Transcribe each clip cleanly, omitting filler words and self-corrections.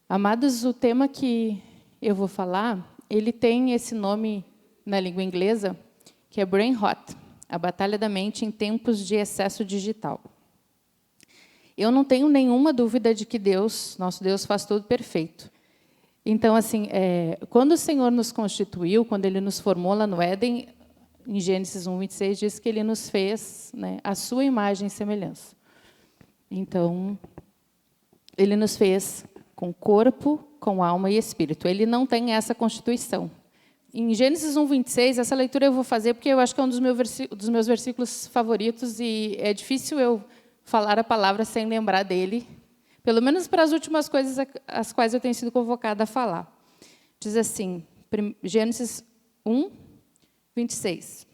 Amados, o tema que eu vou falar, ele tem esse nome na língua inglesa, que é Brain Rot, a batalha da mente em tempos de excesso digital. Eu não tenho nenhuma dúvida de que Deus, nosso Deus, faz tudo perfeito. Então, assim, quando o Senhor nos constituiu, quando Ele nos formou lá no Éden, em Gênesis 1:26, diz que Ele nos fez, né, a sua imagem e semelhança. Então, Ele nos fez com corpo, com alma e espírito. Ele não tem essa constituição. Em Gênesis 1:26, essa leitura eu vou fazer porque eu acho que é um dos meus versículos favoritos e é difícil eu falar a palavra sem lembrar dele, pelo menos para as últimas coisas às quais eu tenho sido convocada a falar. Diz assim, Gênesis 1:26.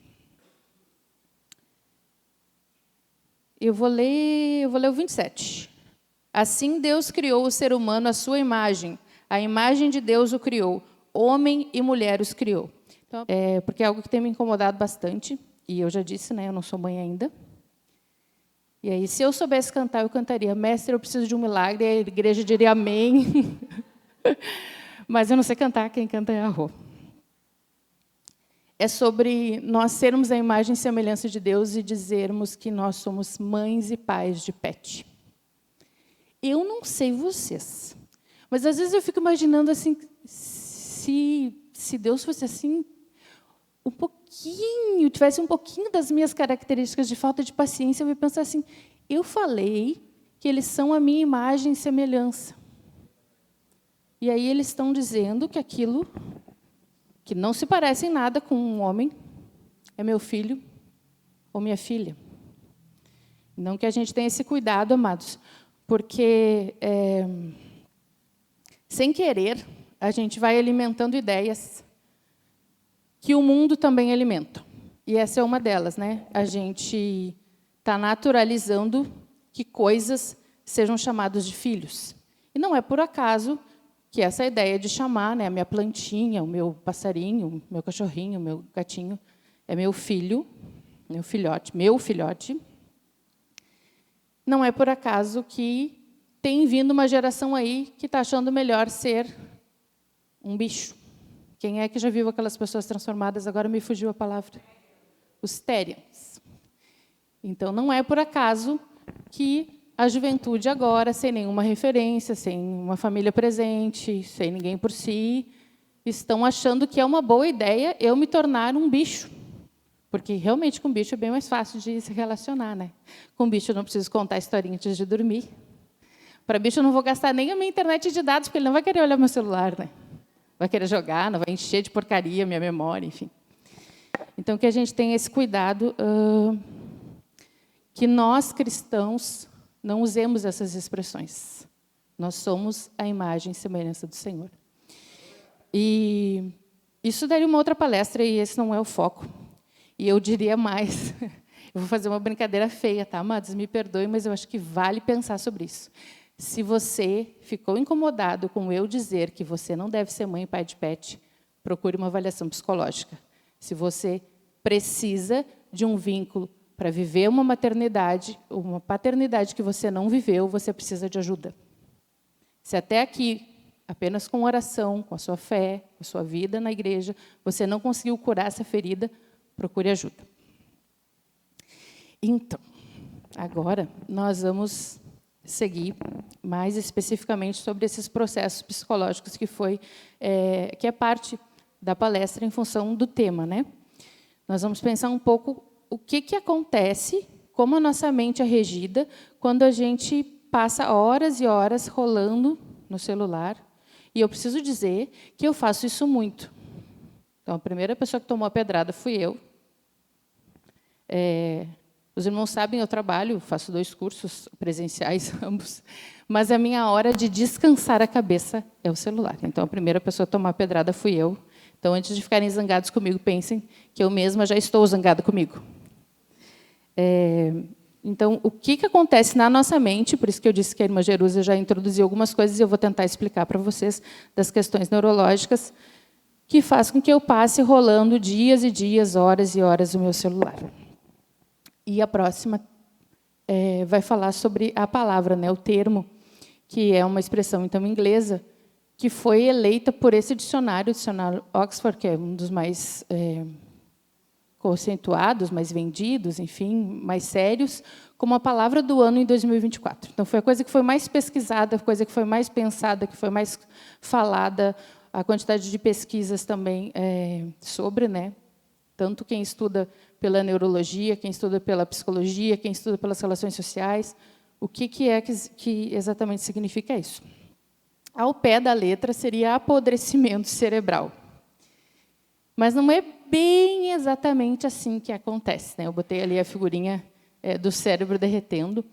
Eu vou ler o 27. Assim Deus criou o ser humano à sua imagem. A imagem de Deus o criou. Homem e mulher os criou. Então, porque é algo que tem me incomodado bastante. E eu já disse, né, eu não sou mãe ainda. E aí, se eu soubesse cantar, eu cantaria. Mestre, eu preciso de um milagre. E a igreja diria amém. Mas eu não sei cantar, quem canta é a Rô. É sobre nós sermos a imagem e semelhança de Deus e dizermos que nós somos mães e pais de pet. Eu não sei vocês, mas às vezes eu fico imaginando assim, se Deus fosse assim, tivesse um pouquinho das minhas características de falta de paciência, eu ia pensar assim, eu falei que eles são a minha imagem e semelhança. E aí eles estão dizendo que aquilo que não se parece em nada com um homem é meu filho ou minha filha. Não que a gente tenha esse cuidado, amados, porque, sem querer, a gente vai alimentando ideias que o mundo também alimenta. E essa é uma delas, né? A gente está naturalizando que coisas sejam chamadas de filhos. E não é por acaso que essa ideia de chamar, né, a minha plantinha, o meu passarinho, o meu cachorrinho, o meu gatinho, é meu filho, meu filhote. Não é por acaso que tem vindo uma geração aí que está achando melhor ser um bicho. Quem é que já viu aquelas pessoas transformadas? Agora me fugiu a palavra. Os Therians. Então, não é por acaso que a juventude agora, sem nenhuma referência, sem uma família presente, sem ninguém por si, estão achando que é uma boa ideia eu me tornar um bicho. Porque, realmente, com bicho é bem mais fácil de se relacionar, né? Com bicho eu não preciso contar historinha antes de dormir. Para bicho eu não vou gastar nem a minha internet de dados, porque ele não vai querer olhar meu celular, né? Vai querer jogar, não vai encher de porcaria a minha memória, enfim. Então, que a gente tenha esse cuidado, que nós, cristãos, não usemos essas expressões. Nós somos a imagem e semelhança do Senhor. E isso daria uma outra palestra, e esse não é o foco. E eu diria mais, eu vou fazer uma brincadeira feia, tá, amados? Me perdoem, mas eu acho que vale pensar sobre isso. Se você ficou incomodado com eu dizer que você não deve ser mãe e pai de pet, procure uma avaliação psicológica. Se você precisa de um vínculo para viver uma maternidade, uma paternidade que você não viveu, você precisa de ajuda. Se até aqui, apenas com oração, com a sua fé, com a sua vida na igreja, você não conseguiu curar essa ferida, procure ajuda. Então, agora nós vamos seguir mais especificamente sobre esses processos psicológicos que é parte da palestra em função do tema, né? Nós vamos pensar um pouco o que acontece, como a nossa mente é regida quando a gente passa horas e horas rolando no celular. E eu preciso dizer que eu faço isso muito. Então, a primeira pessoa que tomou a pedrada fui eu. Os irmãos sabem, eu trabalho, faço 2 cursos presenciais, ambos, mas a minha hora de descansar a cabeça é o celular. Então, a primeira pessoa a tomar a pedrada fui eu. Então, antes de ficarem zangados comigo, pensem que eu mesma já estou zangada comigo. Então, o que acontece na nossa mente, por isso que eu disse que a irmã Jerusa já introduziu algumas coisas, e eu vou tentar explicar para vocês das questões neurológicas, que faz com que eu passe rolando dias e dias, horas e horas o meu celular. E a próxima vai falar sobre a palavra, né, o termo, que é uma expressão então inglesa, que foi eleita por esse dicionário, o dicionário Oxford, que é um dos mais conceituados, mais vendidos, enfim, mais sérios, como a palavra do ano em 2024. Então, foi a coisa que foi mais pesquisada, a coisa que foi mais pensada, que foi mais falada, a quantidade de pesquisas também sobre, né? Tanto quem estuda pela neurologia, quem estuda pela psicologia, quem estuda pelas relações sociais, o que exatamente significa isso. Ao pé da letra seria apodrecimento cerebral. Mas não é bem exatamente assim que acontece, né? Eu botei ali a figurinha do cérebro derretendo.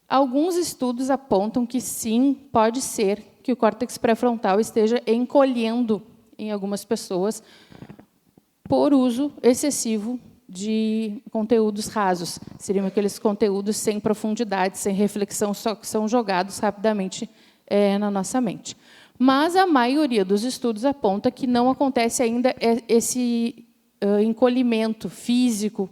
Alguns estudos apontam que, sim, pode ser que o córtex pré-frontal esteja encolhendo em algumas pessoas por uso excessivo de conteúdos rasos. Seriam aqueles conteúdos sem profundidade, sem reflexão, só que são jogados rapidamente na nossa mente. Mas a maioria dos estudos aponta que não acontece ainda esse encolhimento físico,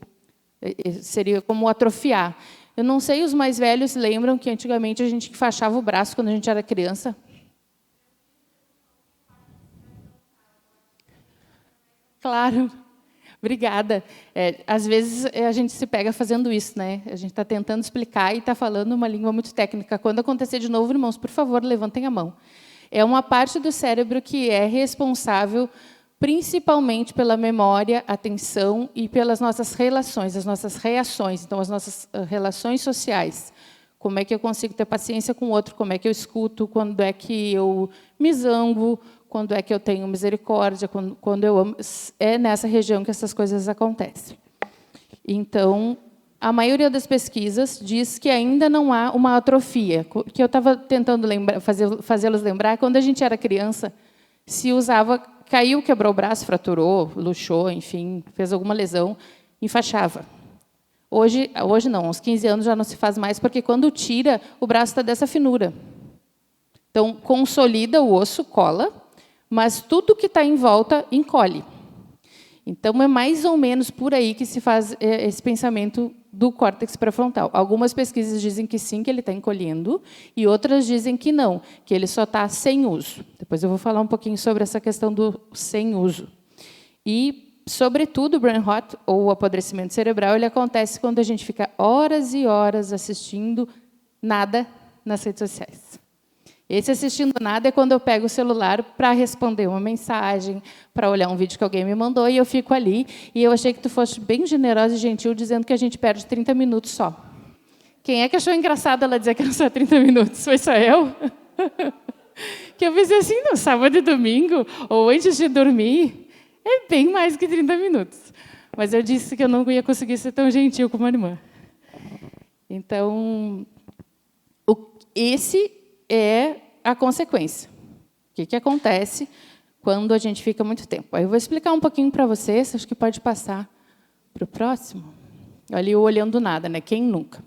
seria como atrofiar. Eu não sei, os mais velhos lembram que antigamente a gente enfaixava o braço quando a gente era criança? Claro. Obrigada. Às vezes a gente se pega fazendo isso, né? A gente está tentando explicar e está falando uma língua muito técnica. Quando acontecer de novo, irmãos, por favor, levantem a mão. É uma parte do cérebro que é responsável principalmente pela memória, atenção e pelas nossas relações, as nossas reações, então as nossas relações sociais. Como é que eu consigo ter paciência com o outro? Como é que eu escuto? Quando é que eu me zango? Quando é que eu tenho misericórdia? Quando eu amo? É nessa região que essas coisas acontecem. Então, a maioria das pesquisas diz que ainda não há uma atrofia. O que eu estava tentando fazê-los lembrar, quando a gente era criança, se usava, caiu, quebrou o braço, fraturou, luxou, enfim, fez alguma lesão, enfaixava. Hoje não, aos 15 anos já não se faz mais, porque quando tira, o braço está dessa finura. Então, consolida o osso, cola, mas tudo que está em volta encolhe. Então, é mais ou menos por aí que se faz esse pensamento do córtex pré-frontal. Algumas pesquisas dizem que sim, que ele está encolhendo, e outras dizem que não, que ele só está sem uso. Depois eu vou falar um pouquinho sobre essa questão do sem uso. E, sobretudo, o brain rot, ou o apodrecimento cerebral, ele acontece quando a gente fica horas e horas assistindo nada nas redes sociais. Esse assistindo nada é quando eu pego o celular para responder uma mensagem, para olhar um vídeo que alguém me mandou, e eu fico ali. E eu achei que tu fosse bem generosa e gentil, dizendo que a gente perde 30 minutos só. Quem é que achou engraçado ela dizer que eram só 30 minutos? Foi só eu? Que eu pensei assim, no sábado e domingo, ou antes de dormir, é bem mais que 30 minutos. Mas eu disse que eu não ia conseguir ser tão gentil como a irmã. Então, esse é a consequência. O que acontece quando a gente fica muito tempo? Aí eu vou explicar um pouquinho para vocês, acho que pode passar para o próximo. Ali eu olhando nada, né? Quem nunca?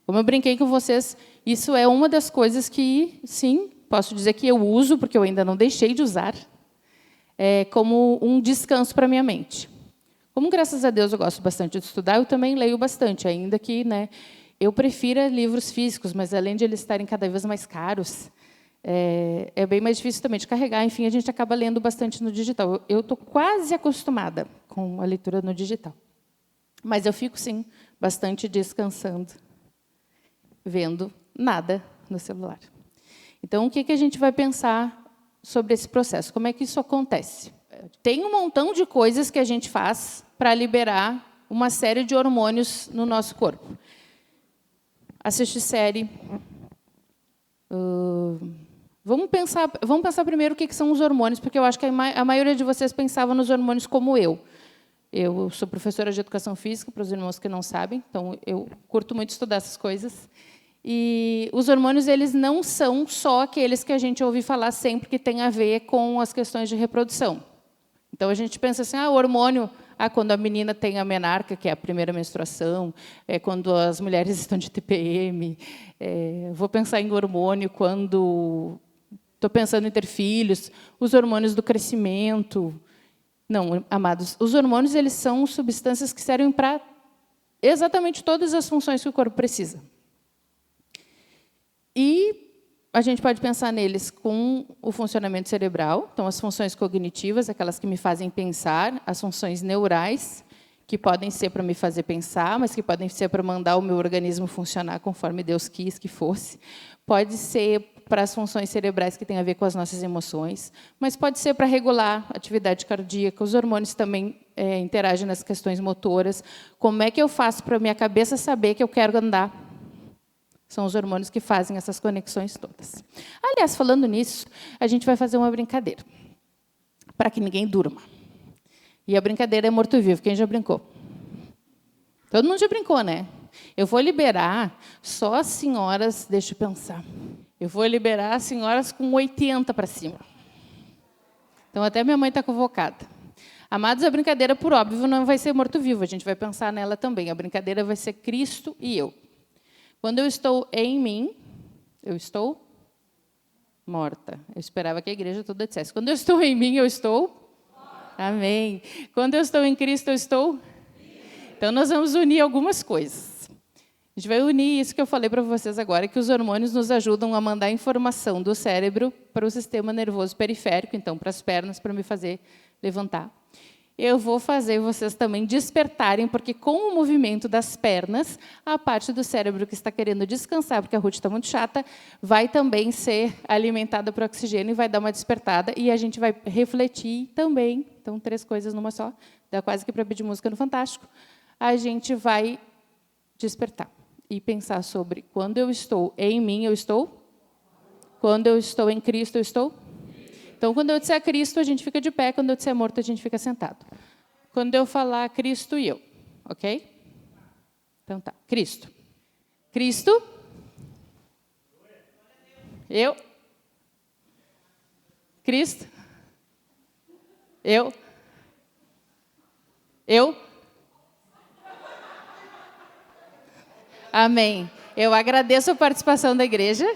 Como eu brinquei com vocês, isso é uma das coisas que, sim, posso dizer que eu uso, porque eu ainda não deixei de usar, como um descanso para a minha mente. Como, graças a Deus, eu gosto bastante de estudar, eu também leio bastante, ainda que, né, eu prefiro livros físicos, mas, além de eles estarem cada vez mais caros, é bem mais difícil também de carregar. Enfim, a gente acaba lendo bastante no digital. Eu estou quase acostumada com a leitura no digital. Mas eu fico, sim, bastante descansando, vendo nada no celular. Então, o que a gente vai pensar sobre esse processo? Como é que isso acontece? Tem um montão de coisas que a gente faz para liberar uma série de hormônios no nosso corpo. Assistir série. Vamos pensar primeiro o que são os hormônios, porque eu acho que a maioria de vocês pensava nos hormônios como eu. Eu sou professora de educação física, para os irmãos que não sabem, então eu curto muito estudar essas coisas. E os hormônios, eles não são só aqueles que a gente ouve falar sempre que tem a ver com as questões de reprodução. Então, a gente pensa assim, o hormônio, quando a menina tem a menarca, que é a primeira menstruação, quando as mulheres estão de TPM, vou pensar em hormônio quando estou pensando em ter filhos, os hormônios do crescimento. Não, amados, os hormônios, eles são substâncias que servem para exatamente todas as funções que o corpo precisa. E a gente pode pensar neles com o funcionamento cerebral, então as funções cognitivas, aquelas que me fazem pensar, as funções neurais, que podem ser para me fazer pensar, mas que podem ser para mandar o meu organismo funcionar conforme Deus quis que fosse. Pode ser para as funções cerebrais que têm a ver com as nossas emoções, mas pode ser para regular a atividade cardíaca. Os hormônios também interagem nas questões motoras. Como é que eu faço para a minha cabeça saber que eu quero andar? São os hormônios que fazem essas conexões todas. Aliás, falando nisso, a gente vai fazer uma brincadeira, para que ninguém durma. E a brincadeira é morto-vivo. Quem já brincou? Todo mundo já brincou, né? Eu vou liberar só as senhoras, deixa eu pensar, eu vou liberar as senhoras com 80 para cima. Então, até minha mãe está convocada. Amados, a brincadeira, por óbvio, não vai ser morto-vivo, a gente vai pensar nela também. A brincadeira vai ser Cristo e eu. Quando eu estou em mim, eu estou morta. Eu esperava que a igreja toda dissesse. Quando eu estou em mim, eu estou morta. Amém. Quando eu estou em Cristo, eu estou. Então, nós vamos unir algumas coisas. A gente vai unir isso que eu falei para vocês agora, que os hormônios nos ajudam a mandar informação do cérebro para o sistema nervoso periférico, então, para as pernas, para me fazer levantar. Eu vou fazer vocês também despertarem, porque com o movimento das pernas, a parte do cérebro que está querendo descansar, porque a Ruth está muito chata, vai também ser alimentada por oxigênio e vai dar uma despertada, e a gente vai refletir também. Então, 3 coisas numa só, dá quase que para pedir música no Fantástico. A gente vai despertar e pensar sobre quando eu estou em mim, eu estou? Quando eu estou em Cristo, eu estou? Então, quando eu disser Cristo, a gente fica de pé. Quando eu disser morto, a gente fica sentado. Quando eu falar Cristo e eu, ok? Então, tá. Cristo. Cristo. Eu. Cristo. Eu. Eu. Amém. Eu agradeço a participação da igreja.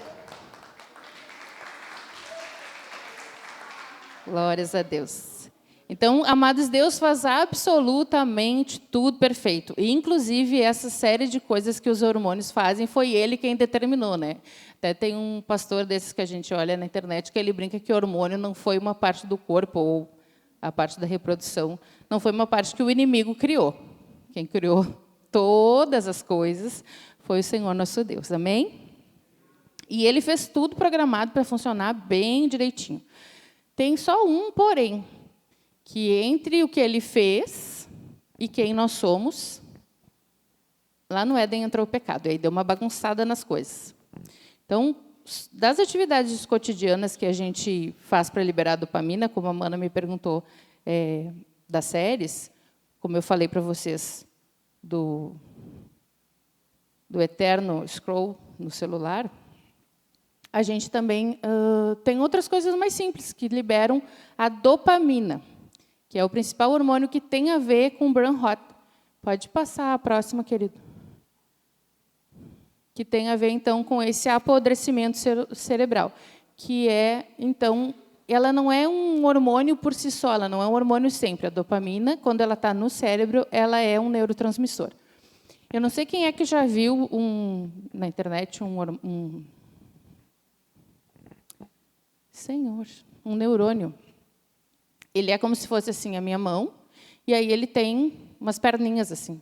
Glórias a Deus. Então, amados, Deus faz absolutamente tudo perfeito. E, inclusive, essa série de coisas que os hormônios fazem, foi Ele quem determinou, né? Até tem um pastor desses que a gente olha na internet, que ele brinca que o hormônio não foi uma parte do corpo, ou a parte da reprodução, não foi uma parte que o inimigo criou. Quem criou todas as coisas foi o Senhor nosso Deus. Amém? E Ele fez tudo programado para funcionar bem direitinho. Tem só um porém, que entre o que Ele fez e quem nós somos, lá no Éden entrou o pecado, e aí deu uma bagunçada nas coisas. Então, das atividades cotidianas que a gente faz para liberar a dopamina, como a Mana me perguntou, das séries, como eu falei para vocês, do eterno scroll no celular, a gente também tem outras coisas mais simples que liberam a dopamina, que é o principal hormônio que tem a ver com o brain rot. Pode passar a próxima, querido. Que tem a ver, então, com esse apodrecimento cerebral, que é, então, ela não é um hormônio por si só, ela não é um hormônio sempre. A dopamina, quando ela está no cérebro, ela é um neurotransmissor. Eu não sei quem é que já viu na internet um neurônio. Ele é como se fosse assim a minha mão, e aí ele tem umas perninhas assim.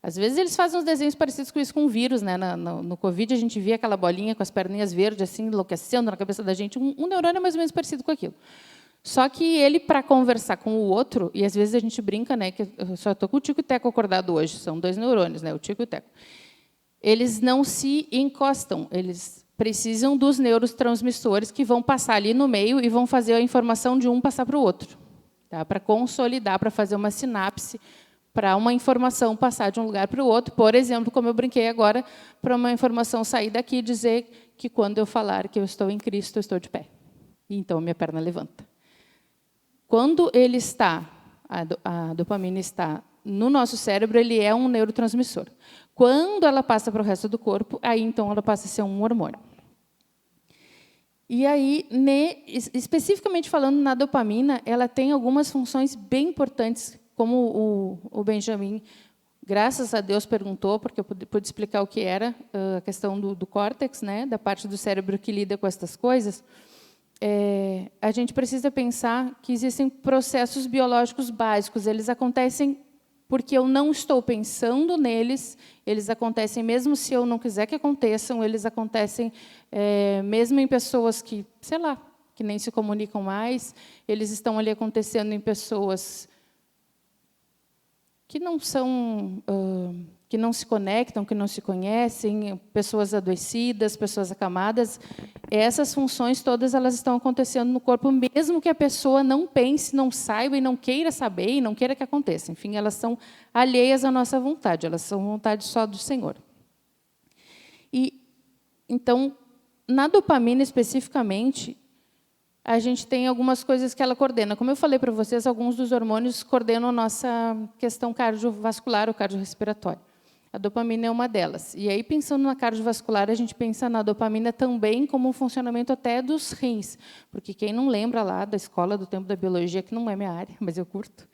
Às vezes eles fazem uns desenhos parecidos com isso, com um vírus, né? No Covid a gente via aquela bolinha com as perninhas verdes assim enlouquecendo na cabeça da gente. Um neurônio é mais ou menos parecido com aquilo. Só que ele, para conversar com o outro, e às vezes a gente brinca, né, que eu só estou com o Tico e o Teco acordado hoje, são 2 neurônios, né, o Tico e o Teco. Eles não se encostam, eles precisam dos neurotransmissores que vão passar ali no meio e vão fazer a informação de um passar para o outro, tá? Para consolidar, para fazer uma sinapse, para uma informação passar de um lugar para o outro. Por exemplo, como eu brinquei agora, para uma informação sair daqui e dizer que, quando eu falar que eu estou em Cristo, eu estou de pé. E então, minha perna levanta. Quando ele está, a dopamina está no nosso cérebro, ele é um neurotransmissor. Quando ela passa para o resto do corpo, aí, então, ela passa a ser um hormônio. E aí, especificamente falando na dopamina, ela tem algumas funções bem importantes, como o Benjamin graças a Deus perguntou, porque eu pude explicar o que era a questão do córtex, né, da parte do cérebro que lida com essas coisas. A gente precisa pensar que existem processos biológicos básicos, eles acontecem porque eu não estou pensando neles, eles acontecem mesmo se eu não quiser que aconteçam, eles acontecem mesmo em pessoas que, sei lá, que nem se comunicam mais, eles estão ali acontecendo em pessoas que não são, que não se conectam, que não se conhecem, pessoas adoecidas, pessoas acamadas. Essas funções todas elas estão acontecendo no corpo, mesmo que a pessoa não pense, não saiba e não queira saber e não queira que aconteça. Enfim, elas são alheias à nossa vontade, elas são vontade só do Senhor. E então, na dopamina especificamente, a gente tem algumas coisas que ela coordena. Como eu falei para vocês, alguns dos hormônios coordenam a nossa questão cardiovascular ou cardiorrespiratória. A dopamina é uma delas. E aí, pensando na cardiovascular, a gente pensa na dopamina também como um funcionamento até dos rins. Porque quem não lembra lá da escola do tempo da biologia, que não é minha área, mas eu curto,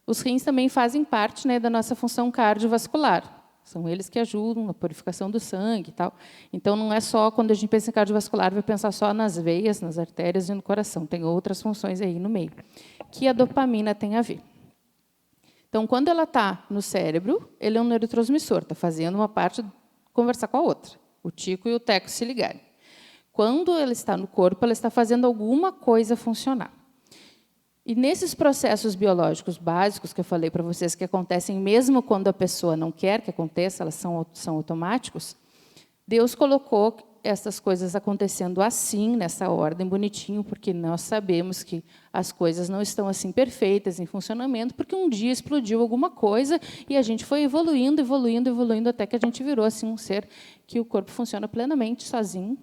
os rins também fazem parte, né, da nossa função cardiovascular. São eles que ajudam na purificação do sangue e tal. Então, não é só, quando a gente pensa em cardiovascular, vai pensar só nas veias, nas artérias e no coração. Tem outras funções aí no meio, que a dopamina tem a ver. Então, quando ela está no cérebro, ele é um neurotransmissor, está fazendo uma parte conversar com a outra, o tico e o teco se ligarem. Quando ela está no corpo, ela está fazendo alguma coisa funcionar. E nesses processos biológicos básicos que eu falei para vocês, que acontecem mesmo quando a pessoa não quer que aconteça, elas são automáticos, Deus colocou essas coisas acontecendo assim, nessa ordem, bonitinho, porque nós sabemos que as coisas não estão assim perfeitas em funcionamento, porque um dia explodiu alguma coisa e a gente foi evoluindo, evoluindo, evoluindo, até que a gente virou assim um ser que o corpo funciona plenamente sozinho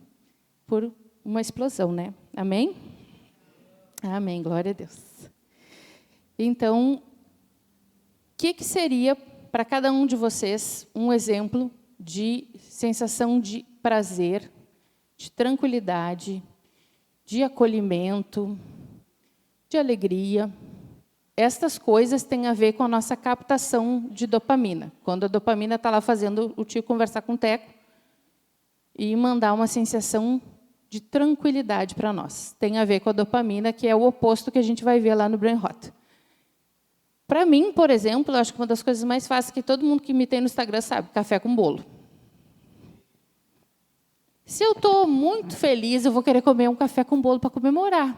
por uma explosão, né? Amém? Amém, glória a Deus. Então, o que seria, para cada um de vocês, um exemplo de sensação de prazer, de tranquilidade, de acolhimento, de alegria? Estas coisas têm a ver com a nossa captação de dopamina. Quando a dopamina está lá fazendo o tio conversar com o teco e mandar uma sensação de tranquilidade para nós. Tem a ver com a dopamina, que é o oposto que a gente vai ver lá no Brain Rot. Para mim, por exemplo, eu acho que uma das coisas mais fáceis que todo mundo que me tem no Instagram sabe, café com bolo. Se eu estou muito feliz, eu vou querer comer um café com bolo para comemorar.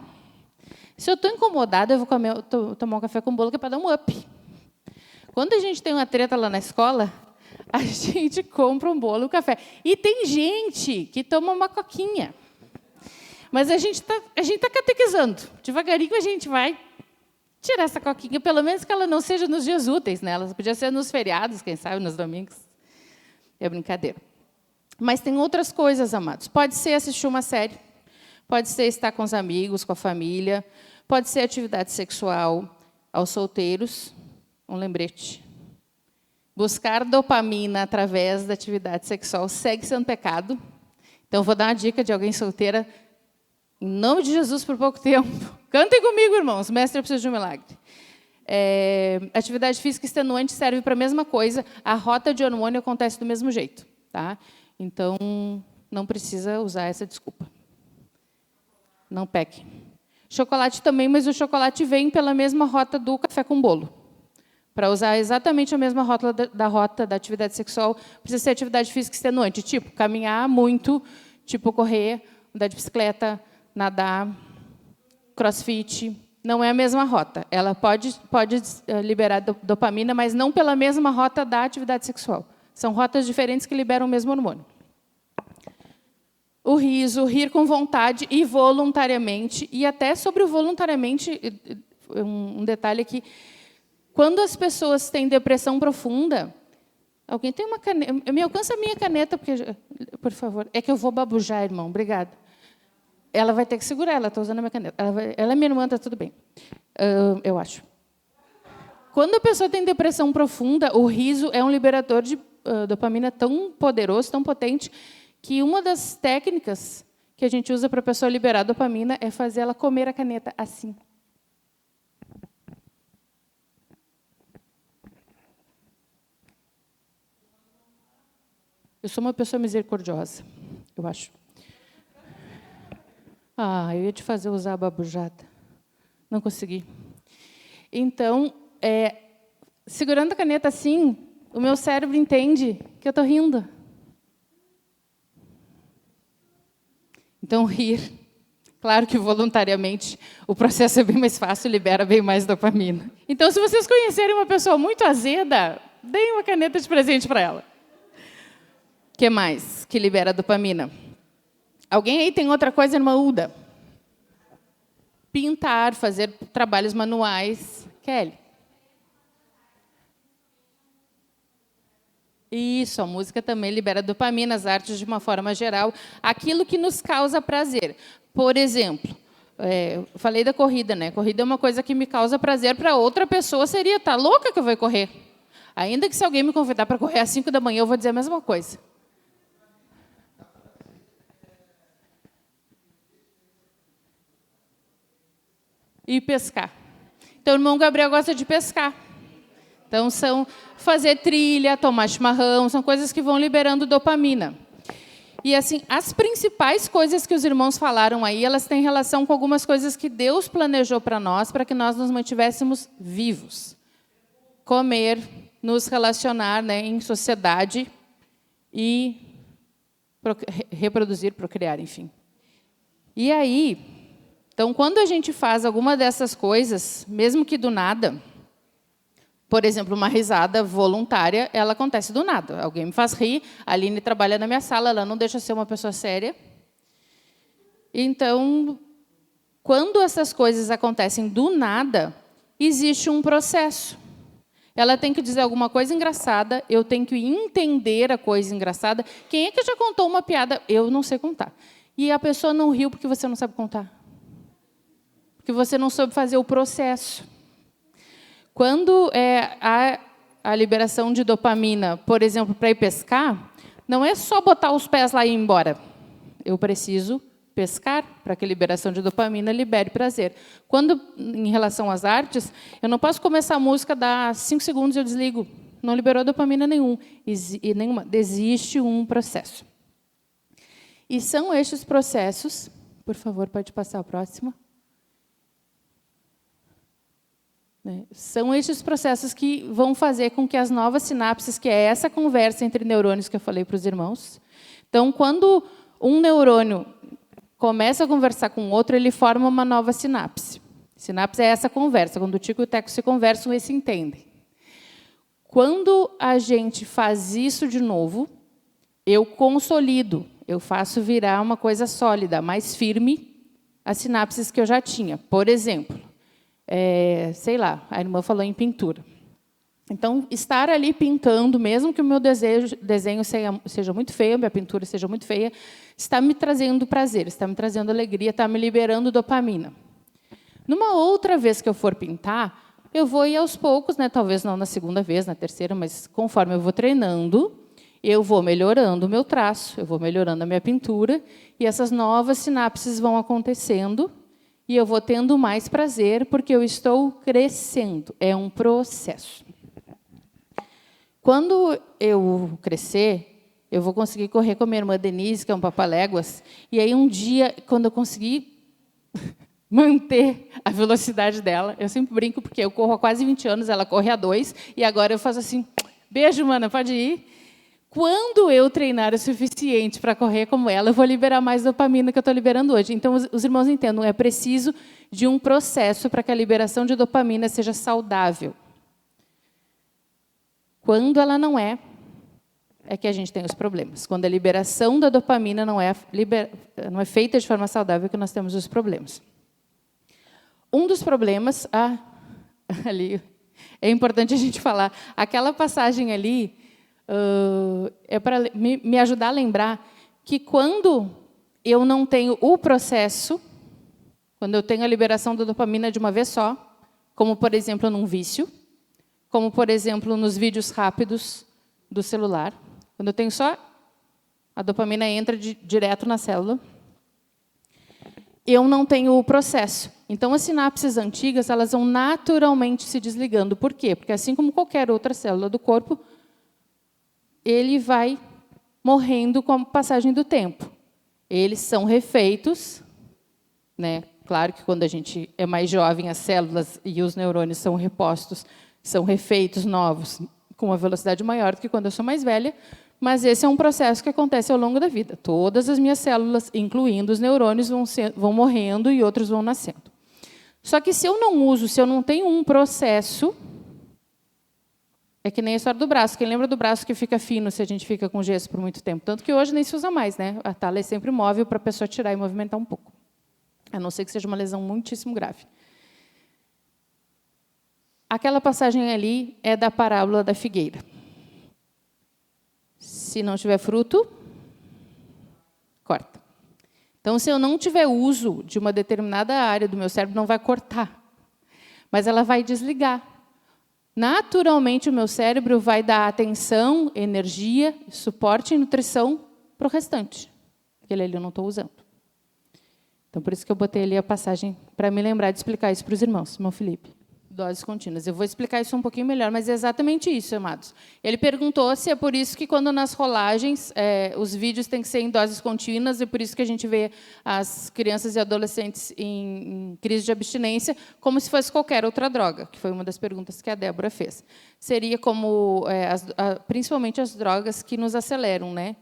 Se eu estou incomodada, eu vou tomar um café com bolo que é para dar um up. Quando a gente tem uma treta lá na escola, a gente compra um bolo e um café. E tem gente que toma uma coquinha. Mas a gente tá catequizando. Devagarinho a gente vai tirar essa coquinha, pelo menos que ela não seja nos dias úteis, né? Ela podia ser nos feriados, quem sabe, nos domingos. É brincadeira. Mas tem outras coisas, amados. Pode ser assistir uma série, pode ser estar com os amigos, com a família, pode ser atividade sexual. Aos solteiros, um lembrete. Buscar dopamina através da atividade sexual segue sendo pecado. Então, vou dar uma dica de alguém solteira, em nome de Jesus, por pouco tempo. Cantem comigo, irmãos. Mestre, eu preciso de um milagre. Atividade física extenuante serve para a mesma coisa. A rota de hormônio acontece do mesmo jeito. Tá? Então, não precisa usar essa desculpa. Não pequem. Chocolate também, mas o chocolate vem pela mesma rota do café com bolo. Para usar exatamente a mesma rota da atividade sexual, precisa ser atividade física extenuante. Tipo, caminhar muito, tipo correr, andar de bicicleta, nadar, crossfit. Não é a mesma rota. Ela pode liberar dopamina, mas não pela mesma rota da atividade sexual. São rotas diferentes que liberam o mesmo hormônio. O riso, rir com vontade e voluntariamente. E até sobre o voluntariamente, um detalhe aqui. Quando as pessoas têm depressão profunda, alguém tem uma caneta? Me alcança a minha caneta, porque, por favor. É que eu vou babujar, irmão. Obrigada. Ela vai ter que segurar, ela está usando a minha caneta. Ela é minha irmã, está tudo bem. Eu acho. Quando a pessoa tem depressão profunda, o riso é um liberador de dopamina tão poderoso, tão potente, que uma das técnicas que a gente usa para a pessoa liberar dopamina é fazer ela comer a caneta assim. Eu sou uma pessoa misericordiosa, eu acho. Eu ia te fazer usar a babujada. Não consegui. Então, segurando a caneta assim, o meu cérebro entende que eu estou rindo. Então, rir. Claro que voluntariamente o processo é bem mais fácil, libera bem mais dopamina. Então, se vocês conhecerem uma pessoa muito azeda, deem uma caneta de presente para ela. O que mais que libera dopamina? Alguém aí tem outra coisa, irmã Uda? Pintar, fazer trabalhos manuais. Kelly? Isso, a música também libera dopamina, as artes de uma forma geral. Aquilo que nos causa prazer. Por exemplo, falei da corrida, né? Corrida é uma coisa que me causa prazer, para outra pessoa seria, tá louca que eu vou correr? Ainda que se alguém me convidar para correr às 5 da manhã, eu vou dizer a mesma coisa. E pescar. Então, o irmão Gabriel gosta de pescar. Então, são fazer trilha, tomar chimarrão, são coisas que vão liberando dopamina. E, assim, as principais coisas que os irmãos falaram aí, elas têm relação com algumas coisas que Deus planejou para que nós nos mantivéssemos vivos. Comer, nos relacionar, né, em sociedade e reproduzir, procriar, enfim. E aí, então, quando a gente faz alguma dessas coisas, mesmo que do nada, por exemplo, uma risada voluntária, ela acontece do nada. Alguém me faz rir, a Aline trabalha na minha sala, ela não deixa ser uma pessoa séria. Então, quando essas coisas acontecem do nada, existe um processo. Ela tem que dizer alguma coisa engraçada, eu tenho que entender a coisa engraçada. Quem é que já contou uma piada? Eu não sei contar. E a pessoa não riu porque você não sabe contar. Porque você não soube fazer o processo. Quando há a liberação de dopamina, por exemplo, para ir pescar, não é só botar os pés lá e ir embora. Eu preciso pescar para que a liberação de dopamina libere prazer. Quando, em relação às artes, eu não posso começar a música, dar 5 segundos e eu desligo. Não liberou dopamina nenhuma. Existe um processo. E são estes processos... Por favor, pode passar a próxima. São estes processos que vão fazer com que as novas sinapses, que é essa conversa entre neurônios que eu falei para os irmãos. Então, quando um neurônio começa a conversar com o outro, ele forma uma nova sinapse. Sinapse é essa conversa, quando o tico e o teco se conversam e se entendem. Quando a gente faz isso de novo, eu consolido, eu faço virar uma coisa sólida, mais firme, as sinapses que eu já tinha. Por exemplo, sei lá, a irmã falou em pintura. Então, estar ali pintando, mesmo que o meu desenho seja muito feio, a minha pintura seja muito feia, está me trazendo prazer, está me trazendo alegria, está me liberando dopamina. Numa outra vez que eu for pintar, eu vou ir aos poucos, né? Talvez não na segunda vez, na terceira, mas conforme eu vou treinando, eu vou melhorando o meu traço, eu vou melhorando a minha pintura, e essas novas sinapses vão acontecendo, e eu vou tendo mais prazer, porque eu estou crescendo. É um processo. Quando eu crescer, eu vou conseguir correr com a minha irmã Denise, que é um papaléguas, e aí um dia, quando eu conseguir manter a velocidade dela, eu sempre brinco, porque eu corro há quase 20 anos, ela corre há 2, e agora eu faço assim, beijo, mana, pode ir. Quando eu treinar o suficiente para correr como ela, eu vou liberar mais dopamina que eu estou liberando hoje. Então, os irmãos entendam, é preciso de um processo para que a liberação de dopamina seja saudável. Quando ela não é que a gente tem os problemas. Quando a liberação da dopamina não é feita de forma saudável, é que nós temos os problemas. Um dos problemas, ali, é importante a gente falar, aquela passagem ali, é para me ajudar a lembrar que quando eu não tenho o processo, quando eu tenho a liberação da dopamina de uma vez só, como, por exemplo, num vício, como, por exemplo, nos vídeos rápidos do celular, quando eu tenho só, a dopamina entra direto na célula, eu não tenho o processo. Então, as sinapses antigas, elas vão naturalmente se desligando. Por quê? Porque, assim como qualquer outra célula do corpo, ele vai morrendo com a passagem do tempo. Eles são refeitos, né? Claro que quando a gente é mais jovem, as células e os neurônios são repostos, são refeitos novos com uma velocidade maior do que quando eu sou mais velha, mas esse é um processo que acontece ao longo da vida. Todas as minhas células, incluindo os neurônios, vão morrendo e outros vão nascendo. Só que se eu não uso, se eu não tenho um processo, é que nem a história do braço. Quem lembra do braço que fica fino se a gente fica com gesso por muito tempo? Tanto que hoje nem se usa mais, né? A tala é sempre móvel para a pessoa tirar e movimentar um pouco. A não ser que seja uma lesão muitíssimo grave. Aquela passagem ali é da parábola da figueira. Se não tiver fruto, corta. Então, se eu não tiver uso de uma determinada área do meu cérebro, não vai cortar, mas ela vai desligar. Naturalmente, o meu cérebro vai dar atenção, energia, suporte e nutrição para o restante. Aquele ali eu não estou usando. Então, por isso que eu botei ali a passagem, para me lembrar de explicar isso para os irmãos. Irmão Felipe. Doses contínuas. Eu vou explicar isso um pouquinho melhor, mas é exatamente isso, amados. Ele perguntou se é por isso que, quando nas rolagens, os vídeos têm que ser em doses contínuas, e por isso que a gente vê as crianças e adolescentes em crise de abstinência, como se fosse qualquer outra droga, que foi uma das perguntas que a Débora fez. Seria como, principalmente as drogas que nos aceleram, né?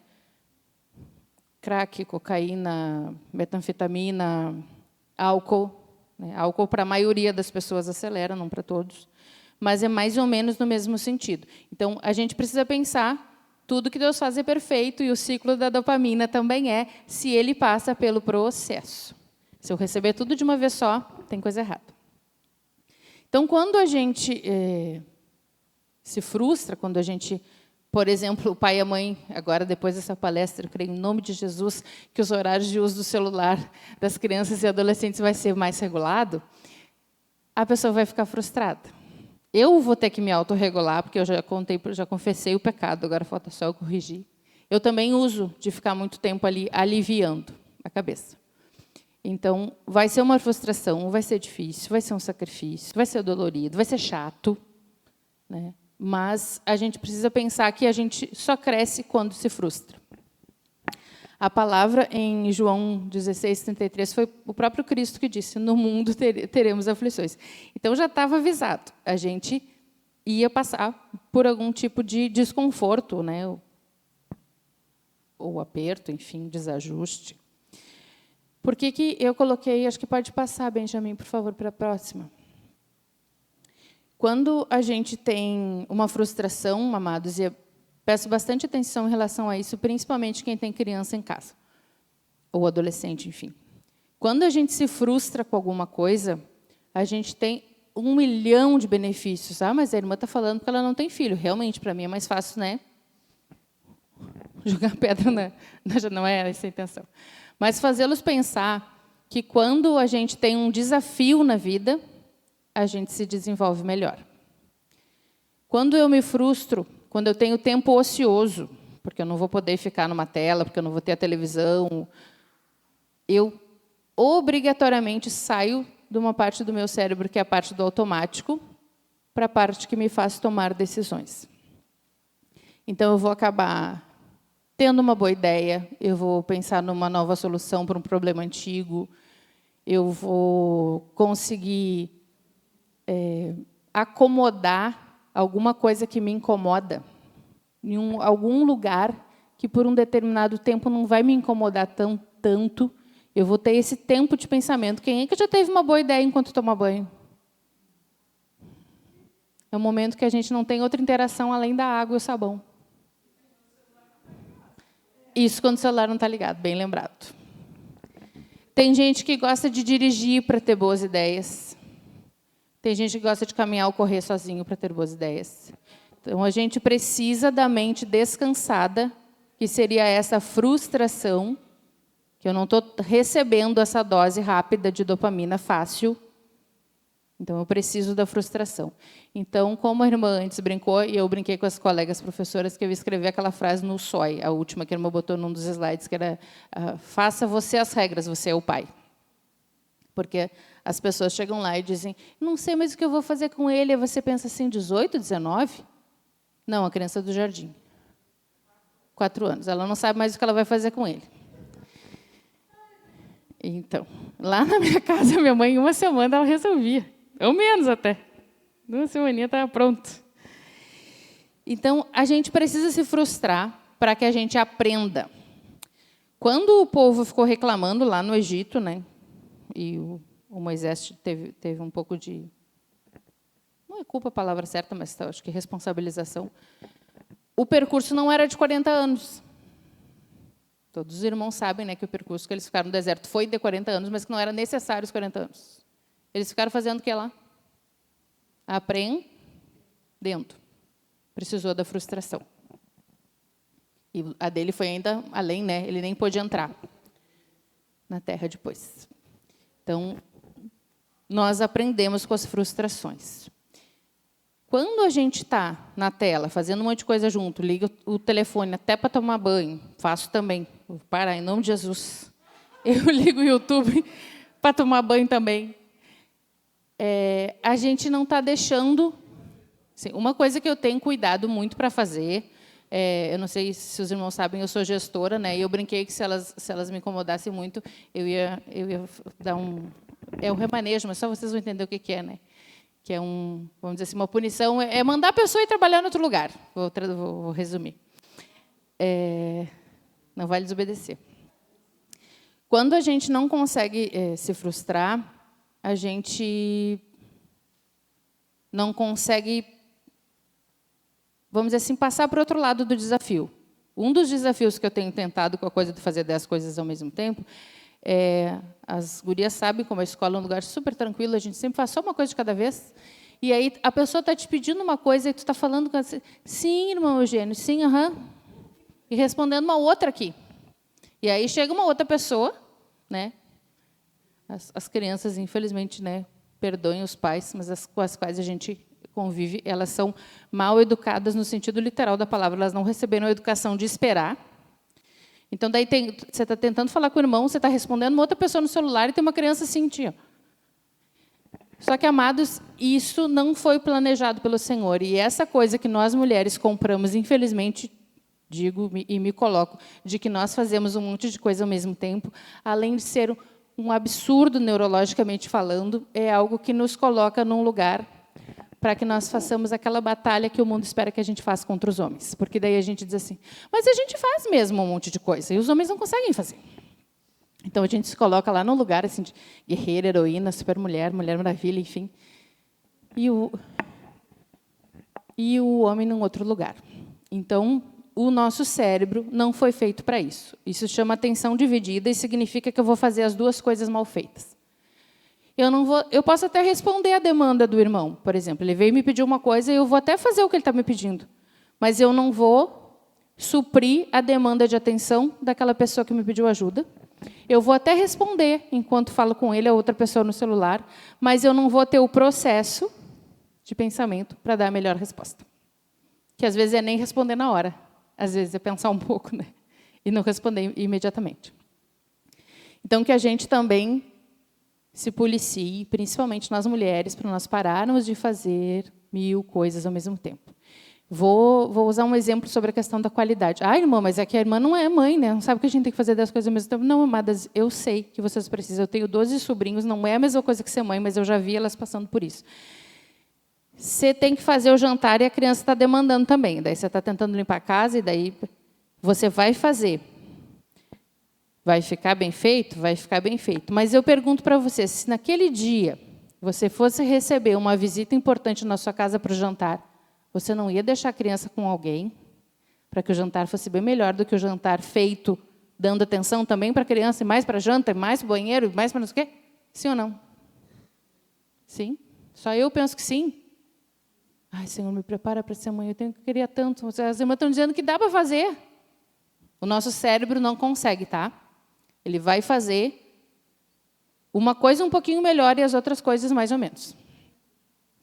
Crack, cocaína, metanfetamina, álcool. Álcool, para a maioria das pessoas, acelera, não para todos, mas é mais ou menos no mesmo sentido. Então, a gente precisa pensar, tudo que Deus faz é perfeito, e o ciclo da dopamina também é, se ele passa pelo processo. Se eu receber tudo de uma vez só, tem coisa errada. Então, quando a gente se frustra, quando a gente... Por exemplo, o pai e a mãe, agora, depois dessa palestra, eu creio, em nome de Jesus, que os horários de uso do celular das crianças e adolescentes vai ser mais regulado, a pessoa vai ficar frustrada. Eu vou ter que me autorregular, porque eu já confessei o pecado, agora falta só eu corrigir. Eu também uso de ficar muito tempo ali aliviando a cabeça. Então, vai ser uma frustração, vai ser difícil, vai ser um sacrifício, vai ser dolorido, vai ser chato, né? Mas a gente precisa pensar que a gente só cresce quando se frustra. A palavra em João 16:33 foi o próprio Cristo que disse: no mundo teremos aflições. Então, já estava avisado. A gente ia passar por algum tipo de desconforto, né? Ou aperto, enfim, desajuste. Por que eu coloquei... Acho que pode passar, Benjamin, por favor, para a próxima. Quando a gente tem uma frustração, amados, e eu peço bastante atenção em relação a isso, principalmente quem tem criança em casa, ou adolescente, enfim. Quando a gente se frustra com alguma coisa, a gente tem 1 milhão de benefícios. Ah, mas a irmã está falando porque ela não tem filho. Realmente, para mim, é mais fácil, né? Jogar pedra não é essa a intenção. Mas fazê-los pensar que, quando a gente tem um desafio na vida, a gente se desenvolve melhor. Quando eu me frustro, quando eu tenho tempo ocioso, porque eu não vou poder ficar numa tela, porque eu não vou ter a televisão, eu obrigatoriamente saio de uma parte do meu cérebro, que é a parte do automático, para a parte que me faz tomar decisões. Então, eu vou acabar tendo uma boa ideia, eu vou pensar numa nova solução para um problema antigo, eu vou conseguir acomodar alguma coisa que me incomoda em algum lugar que, por um determinado tempo, não vai me incomodar tanto. Eu vou ter esse tempo de pensamento. Quem é que já teve uma boa ideia enquanto toma banho? É um momento que a gente não tem outra interação além da água e o sabão. Isso quando o celular não está ligado, bem lembrado. Tem gente que gosta de dirigir para ter boas ideias. Tem gente que gosta de caminhar ou correr sozinho para ter boas ideias. Então, a gente precisa da mente descansada, que seria essa frustração, que eu não estou recebendo essa dose rápida de dopamina fácil. Então, eu preciso da frustração. Então, como a irmã antes brincou, e eu brinquei com as colegas professoras, que eu escrevi aquela frase no SOI, a última que a irmã botou num dos slides, que era: faça você as regras, você é o pai. Porque as pessoas chegam lá e dizem: não sei mais o que eu vou fazer com ele. E você pensa assim: 18, 19? Não, a criança do jardim. 4 anos. Ela não sabe mais o que ela vai fazer com ele. Então, lá na minha casa, minha mãe, em 1 semana, ela resolvia. Ou menos até. 1 semaninha estava pronto. Então, a gente precisa se frustrar para que a gente aprenda. Quando o povo ficou reclamando lá no Egito, né, e o Moisés teve um pouco de... Não é culpa a palavra certa, mas acho que responsabilização. O percurso não era de 40 anos. Todos os irmãos sabem, né, que o percurso que eles ficaram no deserto foi de 40 anos, mas que não era necessário os 40 anos. Eles ficaram fazendo o que lá? Aprendendo. Precisou da frustração. E a dele foi ainda além, né? Ele nem pôde entrar na terra depois. Então, nós aprendemos com as frustrações. Quando a gente está na tela, fazendo um monte de coisa junto, liga o telefone até para tomar banho, faço também, vou parar, em nome de Jesus. Eu ligo o YouTube para tomar banho também. A gente não está deixando... Assim, uma coisa que eu tenho cuidado muito para fazer, eu não sei se os irmãos sabem, eu sou gestora, né? E eu brinquei que se elas me incomodassem muito, eu ia dar um... É um remanejo, mas só vocês vão entender o que é, né? Que é vamos dizer assim, uma punição, é mandar a pessoa ir trabalhar em outro lugar. Vou resumir. Não vale desobedecer. Quando a gente não consegue se frustrar, a gente não consegue, vamos dizer assim, passar para o outro lado do desafio. Um dos desafios que eu tenho tentado com a coisa de fazer 10 coisas ao mesmo tempo, as gurias sabem como a escola é um lugar super tranquilo, a gente sempre faz só uma coisa de cada vez, e aí a pessoa está te pedindo uma coisa e tu está falando com ela, sim, irmão Eugênio, sim, aham, e respondendo uma outra aqui. E aí chega uma outra pessoa, né? As crianças, infelizmente, né, perdoem os pais, mas com as quais a gente convive, elas são mal educadas no sentido literal da palavra, elas não receberam a educação de esperar. Então, daí você está tentando falar com o irmão, você está respondendo uma outra pessoa no celular e tem uma criança assim, tia. Só que, amados, isso não foi planejado pelo Senhor. E essa coisa que nós, mulheres, compramos, infelizmente, digo e me coloco, de que nós fazemos um monte de coisa ao mesmo tempo, além de ser um absurdo neurologicamente falando, é algo que nos coloca num lugar para que nós façamos aquela batalha que o mundo espera que a gente faça contra os homens. Porque daí a gente diz assim, mas a gente faz mesmo um monte de coisa, e os homens não conseguem fazer. Então, a gente se coloca lá num lugar assim, de guerreira, heroína, super mulher, mulher maravilha, enfim. E o homem num outro lugar. Então, o nosso cérebro não foi feito para isso. Isso chama atenção dividida e significa que eu vou fazer as duas coisas mal feitas. Eu posso até responder a demanda do irmão, por exemplo. Ele veio me pedir uma coisa e eu vou até fazer o que ele está me pedindo. Mas eu não vou suprir a demanda de atenção daquela pessoa que me pediu ajuda. Eu vou até responder, enquanto falo com ele, a outra pessoa no celular, mas eu não vou ter o processo de pensamento para dar a melhor resposta. Que, às vezes, é nem responder na hora. Às vezes, é pensar um pouco, né? E não responder imediatamente. Então, que a gente também se policie, principalmente nós mulheres, para nós pararmos de fazer 1000 coisas ao mesmo tempo. Vou usar um exemplo sobre a questão da qualidade. Ah, irmã, mas é que a irmã não é mãe, né? Não sabe que a gente tem que fazer 10 coisas ao mesmo tempo. Não, amadas, eu sei que vocês precisam. Eu tenho 12 sobrinhos, não é a mesma coisa que ser mãe, mas eu já vi elas passando por isso. Você tem que fazer o jantar e a criança está demandando também. Daí você está tentando limpar a casa e daí você vai fazer. Vai ficar bem feito? Vai ficar bem feito. Mas eu pergunto para você, se naquele dia você fosse receber uma visita importante na sua casa para o jantar, você não ia deixar a criança com alguém para que o jantar fosse bem melhor do que o jantar feito, dando atenção também para a criança, e mais para a janta, e mais para o banheiro, e mais para não sei o quê? Sim ou não? Sim? Só eu penso que sim. Ai, Senhor, me prepara para ser mãe, eu queria tanto. As irmãs estão dizendo que dá para fazer. O nosso cérebro não consegue, tá? Ele vai fazer uma coisa um pouquinho melhor e as outras coisas mais ou menos.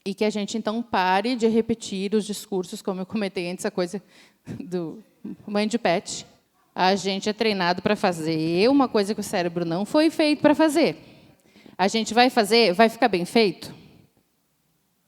E que a gente, então, pare de repetir os discursos, como eu comentei antes, a coisa do mãe de pet. A gente é treinado para fazer uma coisa que o cérebro não foi feito para fazer. A gente vai fazer, vai ficar bem feito?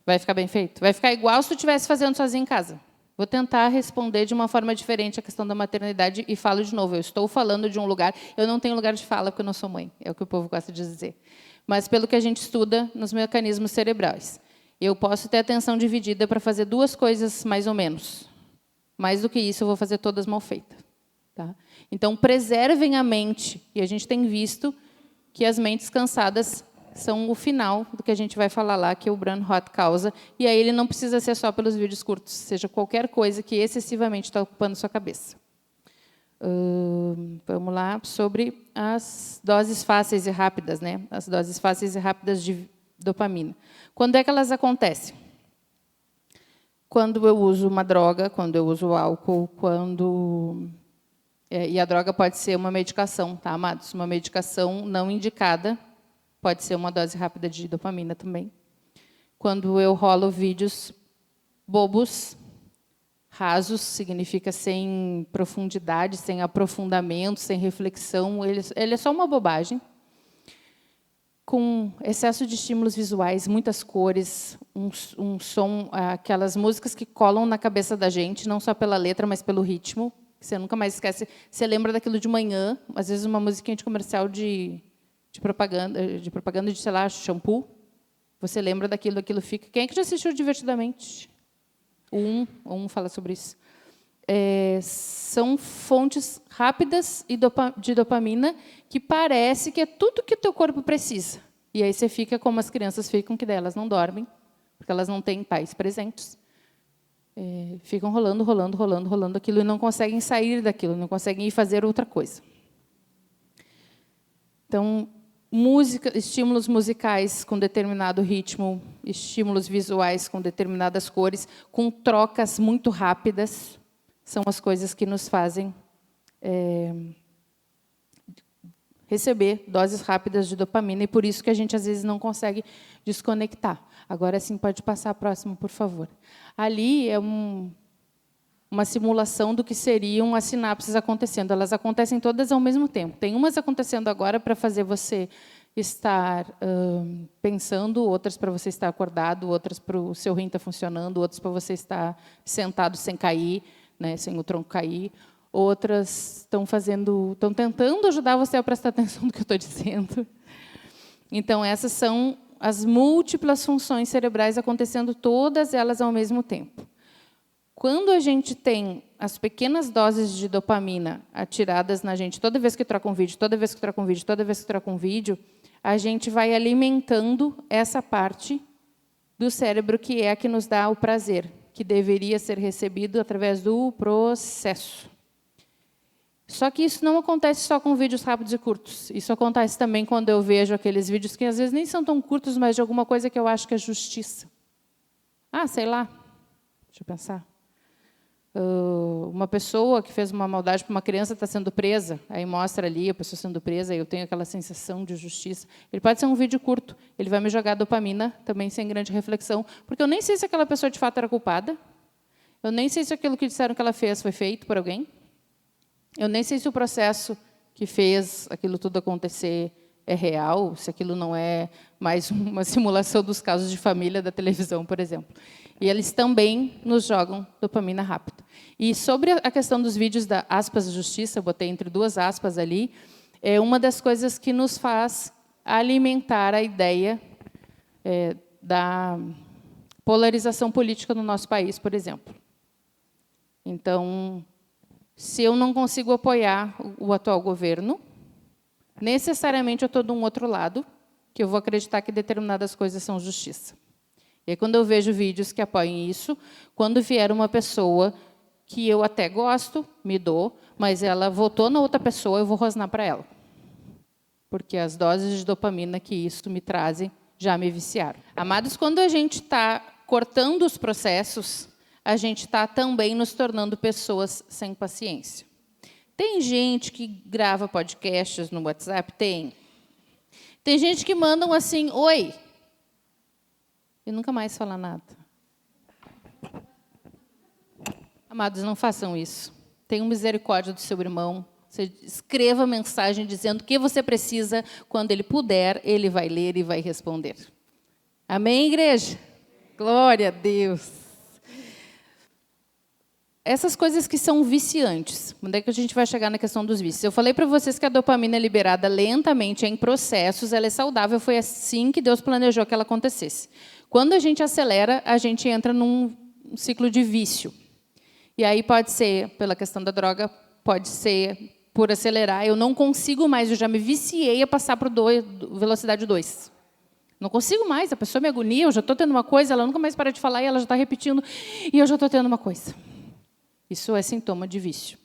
Vai ficar bem feito? Vai ficar igual se tu estivesse fazendo sozinho em casa. Vou tentar responder de uma forma diferente a questão da maternidade e falo de novo. Eu estou falando de um lugar... Eu não tenho lugar de fala porque eu não sou mãe. É o que o povo gosta de dizer. Mas pelo que a gente estuda nos mecanismos cerebrais. Eu posso ter atenção dividida para fazer 2 coisas, mais ou menos. Mais do que isso, eu vou fazer todas mal feitas. Tá? Então, preservem a mente. E a gente tem visto que as mentes cansadas são o final do que a gente vai falar lá, que o Brain-Hot causa. E aí ele não precisa ser só pelos vídeos curtos, seja qualquer coisa que excessivamente está ocupando sua cabeça. Vamos lá, sobre as doses fáceis e rápidas, né? As doses fáceis e rápidas de dopamina. Quando é que elas acontecem? Quando eu uso uma droga, quando eu uso álcool, quando... e a droga pode ser uma medicação, tá, amados? Uma medicação não indicada, pode ser uma dose rápida de dopamina também. Quando eu rolo vídeos bobos, rasos, significa sem profundidade, sem aprofundamento, sem reflexão, ele é só uma bobagem. Com excesso de estímulos visuais, muitas cores, um som, aquelas músicas que colam na cabeça da gente, não só pela letra, mas pelo ritmo, que você nunca mais esquece. Você lembra daquilo de manhã, às vezes uma musiquinha de comercial de propaganda de, sei lá, shampoo. Você lembra daquilo, aquilo fica. Quem é que já assistiu Divertidamente? O 1 fala sobre isso. São fontes rápidas de dopamina que parece que é tudo que o teu corpo precisa. E aí você fica como as crianças ficam, que delas não dormem, porque elas não têm pais presentes. Ficam rolando aquilo e não conseguem sair daquilo, não conseguem ir fazer outra coisa. Então, estímulos musicais com determinado ritmo, estímulos visuais com determinadas cores, com trocas muito rápidas, são as coisas que nos fazem receber doses rápidas de dopamina, e por isso que a gente, às vezes, não consegue desconectar. Agora sim, pode passar a próxima, por favor. Ali é uma simulação do que seriam as sinapses acontecendo. Elas acontecem todas ao mesmo tempo. Tem umas acontecendo agora para fazer você estar pensando, outras para você estar acordado, outras para o seu rim estar funcionando, outras para você estar sentado sem cair, né, sem o tronco cair. Outras estão tentando ajudar você a prestar atenção no que eu estou dizendo. Então, essas são as múltiplas funções cerebrais acontecendo, todas elas ao mesmo tempo. Quando a gente tem as pequenas doses de dopamina atiradas na gente, toda vez que troca um vídeo, toda vez que troca um vídeo, toda vez que troca um vídeo, a gente vai alimentando essa parte do cérebro que é a que nos dá o prazer, que deveria ser recebido através do processo. Só que isso não acontece só com vídeos rápidos e curtos. Isso acontece também quando eu vejo aqueles vídeos que, às vezes, nem são tão curtos, mas de alguma coisa que eu acho que é justiça. Sei lá. Deixa eu pensar. Uma pessoa que fez uma maldade para uma criança está sendo presa, aí mostra ali a pessoa sendo presa, e eu tenho aquela sensação de justiça. Ele pode ser um vídeo curto, ele vai me jogar dopamina, também sem grande reflexão, porque eu nem sei se aquela pessoa de fato era culpada, eu nem sei se aquilo que disseram que ela fez foi feito por alguém, eu nem sei se o processo que fez aquilo tudo acontecer é real, se aquilo não é mais uma simulação dos casos de família da televisão, por exemplo. E eles também nos jogam dopamina rápida. E sobre a questão dos vídeos da aspas justiça, eu botei entre 2 aspas ali, é uma das coisas que nos faz alimentar a ideia da polarização política no nosso país, por exemplo. Então, se eu não consigo apoiar o atual governo, necessariamente eu estou de um outro lado, que eu vou acreditar que determinadas coisas são justiça. E aí, quando eu vejo vídeos que apoiem isso, quando vier uma pessoa que eu até gosto, me dou, mas ela votou na outra pessoa, eu vou rosnar para ela. Porque as doses de dopamina que isso me trazem já me viciaram. Amados, quando a gente está cortando os processos, a gente está também nos tornando pessoas sem paciência. Tem gente que grava podcasts no WhatsApp? Tem. Tem gente que mandam assim, oi, e nunca mais fala nada. Amados, não façam isso. Tenham misericórdia do seu irmão. Você escreva a mensagem dizendo o que você precisa. Quando ele puder, ele vai ler e vai responder. Amém, igreja? Glória a Deus. essas coisas que são viciantes. Onde é que a gente vai chegar na questão dos vícios? Eu falei para vocês que a dopamina é liberada lentamente, em processos, ela é saudável, foi assim que Deus planejou que ela acontecesse. Quando a gente acelera, a gente entra num ciclo de vício. E aí pode ser pela questão da droga, pode ser por acelerar. Eu não consigo mais, eu já me viciei a passar para velocidade 2. Não consigo mais, a pessoa me agonia, eu já estou tendo uma coisa, ela nunca mais para de falar e ela já está repetindo, e eu já estou tendo uma coisa. Isso é sintoma de vício.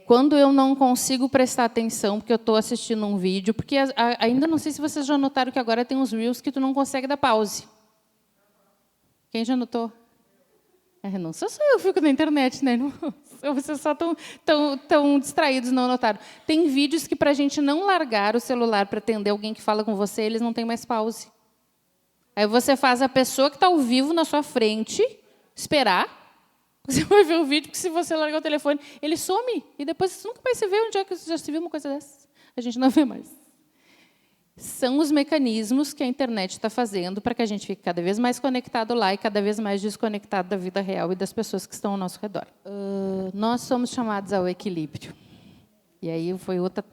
Quando eu não consigo prestar atenção, porque eu estou assistindo um vídeo, porque ainda não sei se vocês já notaram que agora tem uns Reels que tu não consegue dar pause. Quem já notou? Não sou só eu, fico na internet, né? Não, vocês só estão distraídos, não notaram. Tem vídeos que, para a gente não largar o celular para atender alguém que fala com você, eles não têm mais pause. Aí você faz a pessoa que está ao vivo na sua frente esperar. Você vai ver o vídeo, porque se você largar o telefone, ele some. E depois você nunca mais se vê onde é que você já se viu uma coisa dessa. A gente não vê mais. São os mecanismos que a internet está fazendo para que a gente fique cada vez mais conectado lá e cada vez mais desconectado da vida real e das pessoas que estão ao nosso redor. Nós somos chamados ao equilíbrio. E aí foi outra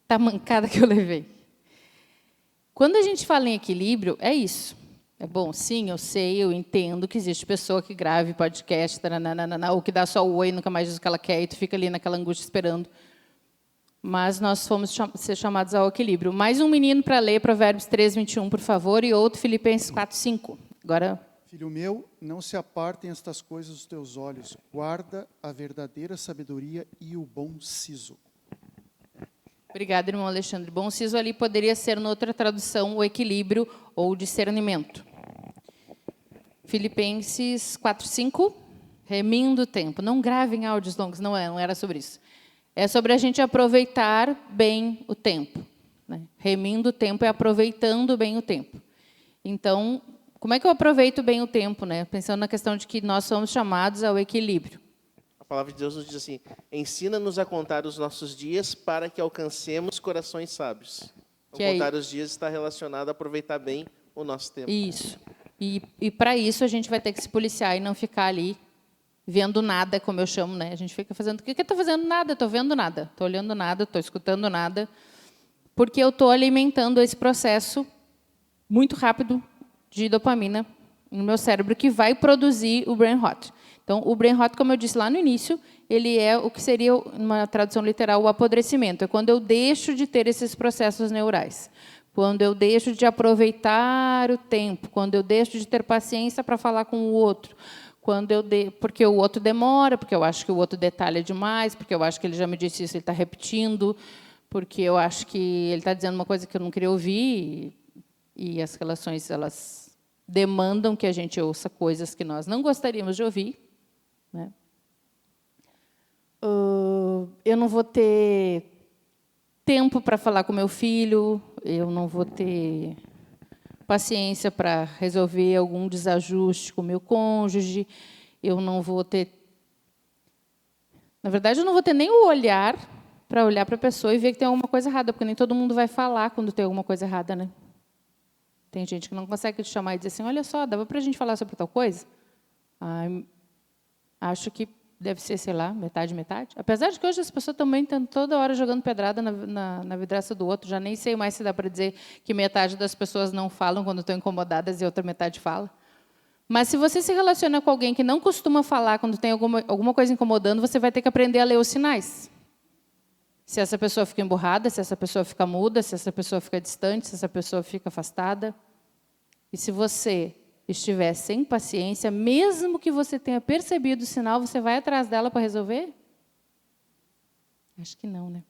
tamancada que eu levei. Quando a gente fala em equilíbrio, é isso. É bom, sim, eu sei, eu entendo que existe pessoa que grave podcast, ou que dá só o oi e nunca mais diz o que ela quer, e tu fica ali naquela angústia esperando. Mas nós fomos ser chamados ao equilíbrio. Mais um menino para ler Provérbios 3, 21, por favor, e outro Filipenses 4, 5. Agora... Filho meu, não se apartem estas coisas dos teus olhos. Guarda a verdadeira sabedoria e o bom siso. Obrigada, irmão Alexandre. Bom siso ali poderia ser, noutra tradução, o equilíbrio ou discernimento. Filipenses 4, 5. Remindo o tempo. Não gravem áudios longos, não era sobre isso. É sobre a gente aproveitar bem o tempo. Né? Remindo o tempo é aproveitando bem o tempo. Então, como é que eu aproveito bem o tempo? Né? Pensando na questão de que nós somos chamados ao equilíbrio. A palavra de Deus nos diz assim: ensina-nos a contar os nossos dias para que alcancemos corações sábios. Então, contar os dias está relacionado a aproveitar bem o nosso tempo. Isso. E para isso a gente vai ter que se policiar e não ficar ali vendo nada, como eu chamo, né? A gente fica fazendo... O que eu estou fazendo? Nada, estou vendo nada, estou olhando nada, estou escutando nada, porque eu estou alimentando esse processo muito rápido de dopamina no meu cérebro, que vai produzir o brain rot. Então, o brain rot, como eu disse lá no início, ele é o que seria, numa tradução literal, o apodrecimento. É quando eu deixo de ter esses processos neurais. Quando eu deixo de aproveitar o tempo, quando eu deixo de ter paciência para falar com o outro, porque o outro demora, porque eu acho que o outro detalha demais, porque eu acho que ele já me disse isso, ele está repetindo, porque eu acho que ele está dizendo uma coisa que eu não queria ouvir, e as relações elas demandam que a gente ouça coisas que nós não gostaríamos de ouvir. Né? Eu não vou ter tempo para falar com meu filho, eu não vou ter paciência para resolver algum desajuste com meu cônjuge, eu não vou ter... Na verdade, eu não vou ter nem o olhar para olhar para a pessoa e ver que tem alguma coisa errada, porque nem todo mundo vai falar quando tem alguma coisa errada, né? Tem gente que não consegue te chamar e dizer assim, olha só, dava para a gente falar sobre tal coisa? Acho que deve ser, sei lá, metade, metade. Apesar de que hoje as pessoas também estão toda hora jogando pedrada na vidraça do outro. Já nem sei mais se dá para dizer que metade das pessoas não falam quando estão incomodadas e a outra metade fala. Mas se você se relaciona com alguém que não costuma falar quando tem alguma coisa incomodando, você vai ter que aprender a ler os sinais. Se essa pessoa fica emburrada, se essa pessoa fica muda, se essa pessoa fica distante, se essa pessoa fica afastada. E se você estiver sem paciência, mesmo que você tenha percebido o sinal, você vai atrás dela para resolver? Acho que não, né?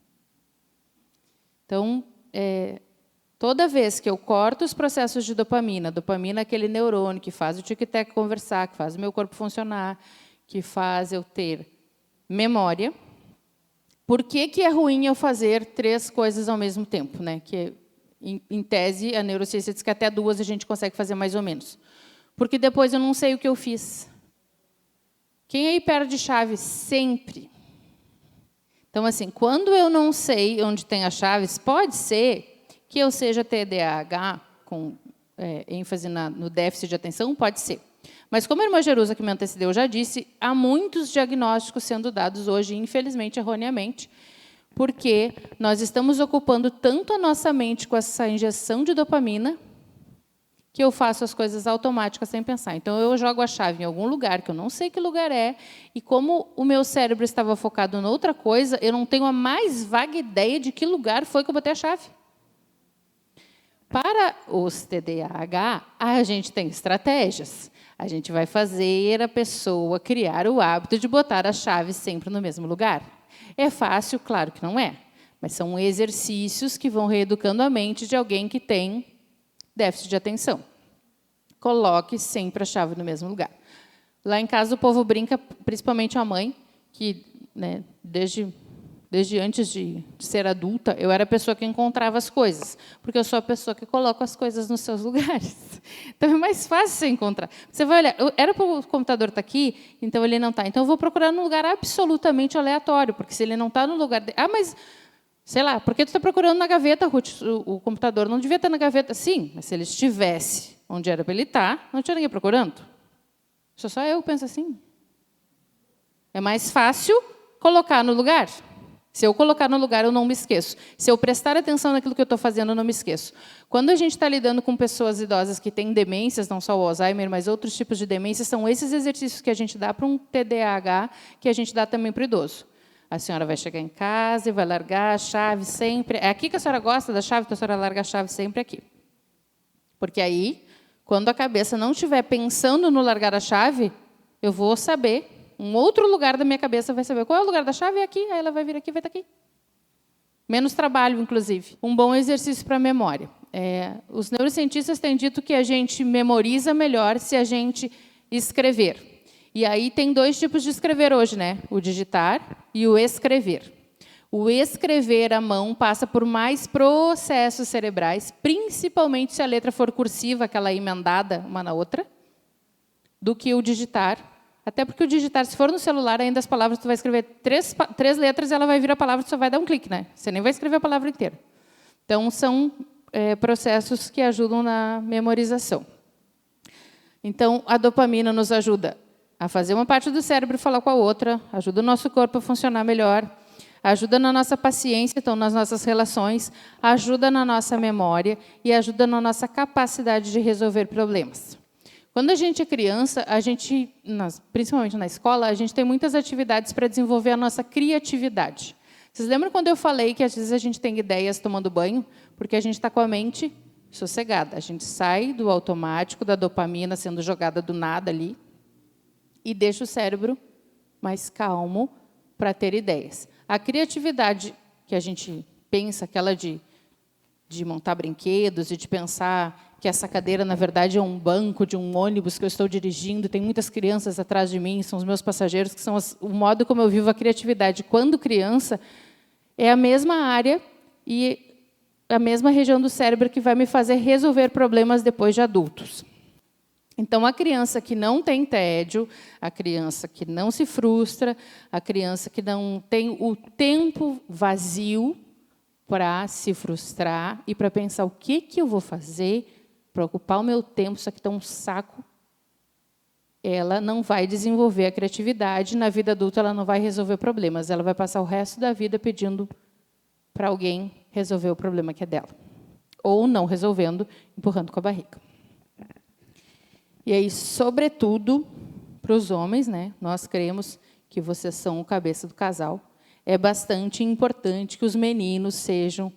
Então, toda vez que eu corto os processos de dopamina é aquele neurônio que faz o tic-tac conversar, que faz o meu corpo funcionar, que faz eu ter memória. Por que é ruim eu fazer 3 coisas ao mesmo tempo? Né? Que, em tese, a neurociência diz que até 2 a gente consegue fazer mais ou menos. Porque depois eu não sei o que eu fiz. Quem aí perde chave? Sempre. Então, assim, quando eu não sei onde tem as chaves, pode ser que eu seja TDAH, com ênfase no déficit de atenção, pode ser. Mas, como a irmã Jerusa, que me antecedeu, já disse, há muitos diagnósticos sendo dados hoje, infelizmente, erroneamente, porque nós estamos ocupando tanto a nossa mente com essa injeção de dopamina, que eu faço as coisas automáticas sem pensar. Então, eu jogo a chave em algum lugar, que eu não sei que lugar é, e como o meu cérebro estava focado em outra coisa, eu não tenho a mais vaga ideia de que lugar foi que eu botei a chave. Para os TDAH, a gente tem estratégias. A gente vai fazer a pessoa criar o hábito de botar a chave sempre no mesmo lugar. É fácil? Claro que não é. Mas são exercícios que vão reeducando a mente de alguém que tem déficit de atenção. Coloque sempre a chave no mesmo lugar. Lá em casa, o povo brinca, principalmente a mãe, que, né, desde antes de ser adulta, eu era a pessoa que encontrava as coisas, porque eu sou a pessoa que coloca as coisas nos seus lugares. Então, é mais fácil você encontrar. Você vai olhar, era para o computador estar aqui, então ele não está. Então, eu vou procurar num lugar absolutamente aleatório, porque se ele não está no lugar... mas, sei lá, por que tu está procurando na gaveta, Ruth? O computador não devia estar na gaveta. Sim, mas se ele estivesse onde era para ele estar, não tinha ninguém procurando. Só eu penso assim. É mais fácil colocar no lugar. Se eu colocar no lugar, eu não me esqueço. Se eu prestar atenção naquilo que eu estou fazendo, eu não me esqueço. Quando a gente está lidando com pessoas idosas que têm demências, não só o Alzheimer, mas outros tipos de demências, são esses exercícios que a gente dá para um TDAH, que a gente dá também para o idoso. A senhora vai chegar em casa e vai largar a chave sempre. É aqui que a senhora gosta da chave, então a senhora larga a chave sempre aqui. Porque aí, quando a cabeça não estiver pensando no largar a chave, eu vou saber... Um outro lugar da minha cabeça vai saber qual é o lugar da chave, é aqui, aí ela vai vir aqui, vai estar aqui. Menos trabalho, inclusive. Um bom exercício para a memória. Os neurocientistas têm dito que a gente memoriza melhor se a gente escrever. E aí tem dois tipos de escrever hoje, né? O digitar e o escrever. O escrever à mão passa por mais processos cerebrais, principalmente se a letra for cursiva, aquela emendada uma na outra, do que o digitar. Até porque o digitar, se for no celular, ainda as palavras, tu vai escrever três letras, ela vai vir a palavra, tu só vai dar um clique, né? Você nem vai escrever a palavra inteira. Então, são processos que ajudam na memorização. Então, a dopamina nos ajuda a fazer uma parte do cérebro falar com a outra, ajuda o nosso corpo a funcionar melhor, ajuda na nossa paciência, então, nas nossas relações, ajuda na nossa memória e ajuda na nossa capacidade de resolver problemas. Quando a gente é criança, principalmente na escola, a gente tem muitas atividades para desenvolver a nossa criatividade. Vocês lembram quando eu falei que às vezes a gente tem ideias tomando banho? Porque a gente está com a mente sossegada. A gente sai do automático, da dopamina sendo jogada do nada ali, e deixa o cérebro mais calmo para ter ideias. A criatividade que a gente pensa, aquela de montar brinquedos e de pensar que essa cadeira, na verdade, é um banco de um ônibus que eu estou dirigindo, tem muitas crianças atrás de mim, são os meus passageiros, que são o modo como eu vivo a criatividade. Quando criança, é a mesma área e a mesma região do cérebro que vai me fazer resolver problemas depois de adultos. Então, a criança que não tem tédio, a criança que não se frustra, a criança que não tem o tempo vazio para se frustrar e para pensar o que eu vou fazer para ocupar o meu tempo, isso aqui está um saco, ela não vai desenvolver a criatividade, na vida adulta ela não vai resolver problemas, ela vai passar o resto da vida pedindo para alguém resolver o problema que é dela. Ou não resolvendo, empurrando com a barriga. E aí, sobretudo, para os homens, né, nós cremos que vocês são o cabeça do casal, é bastante importante que os meninos sejam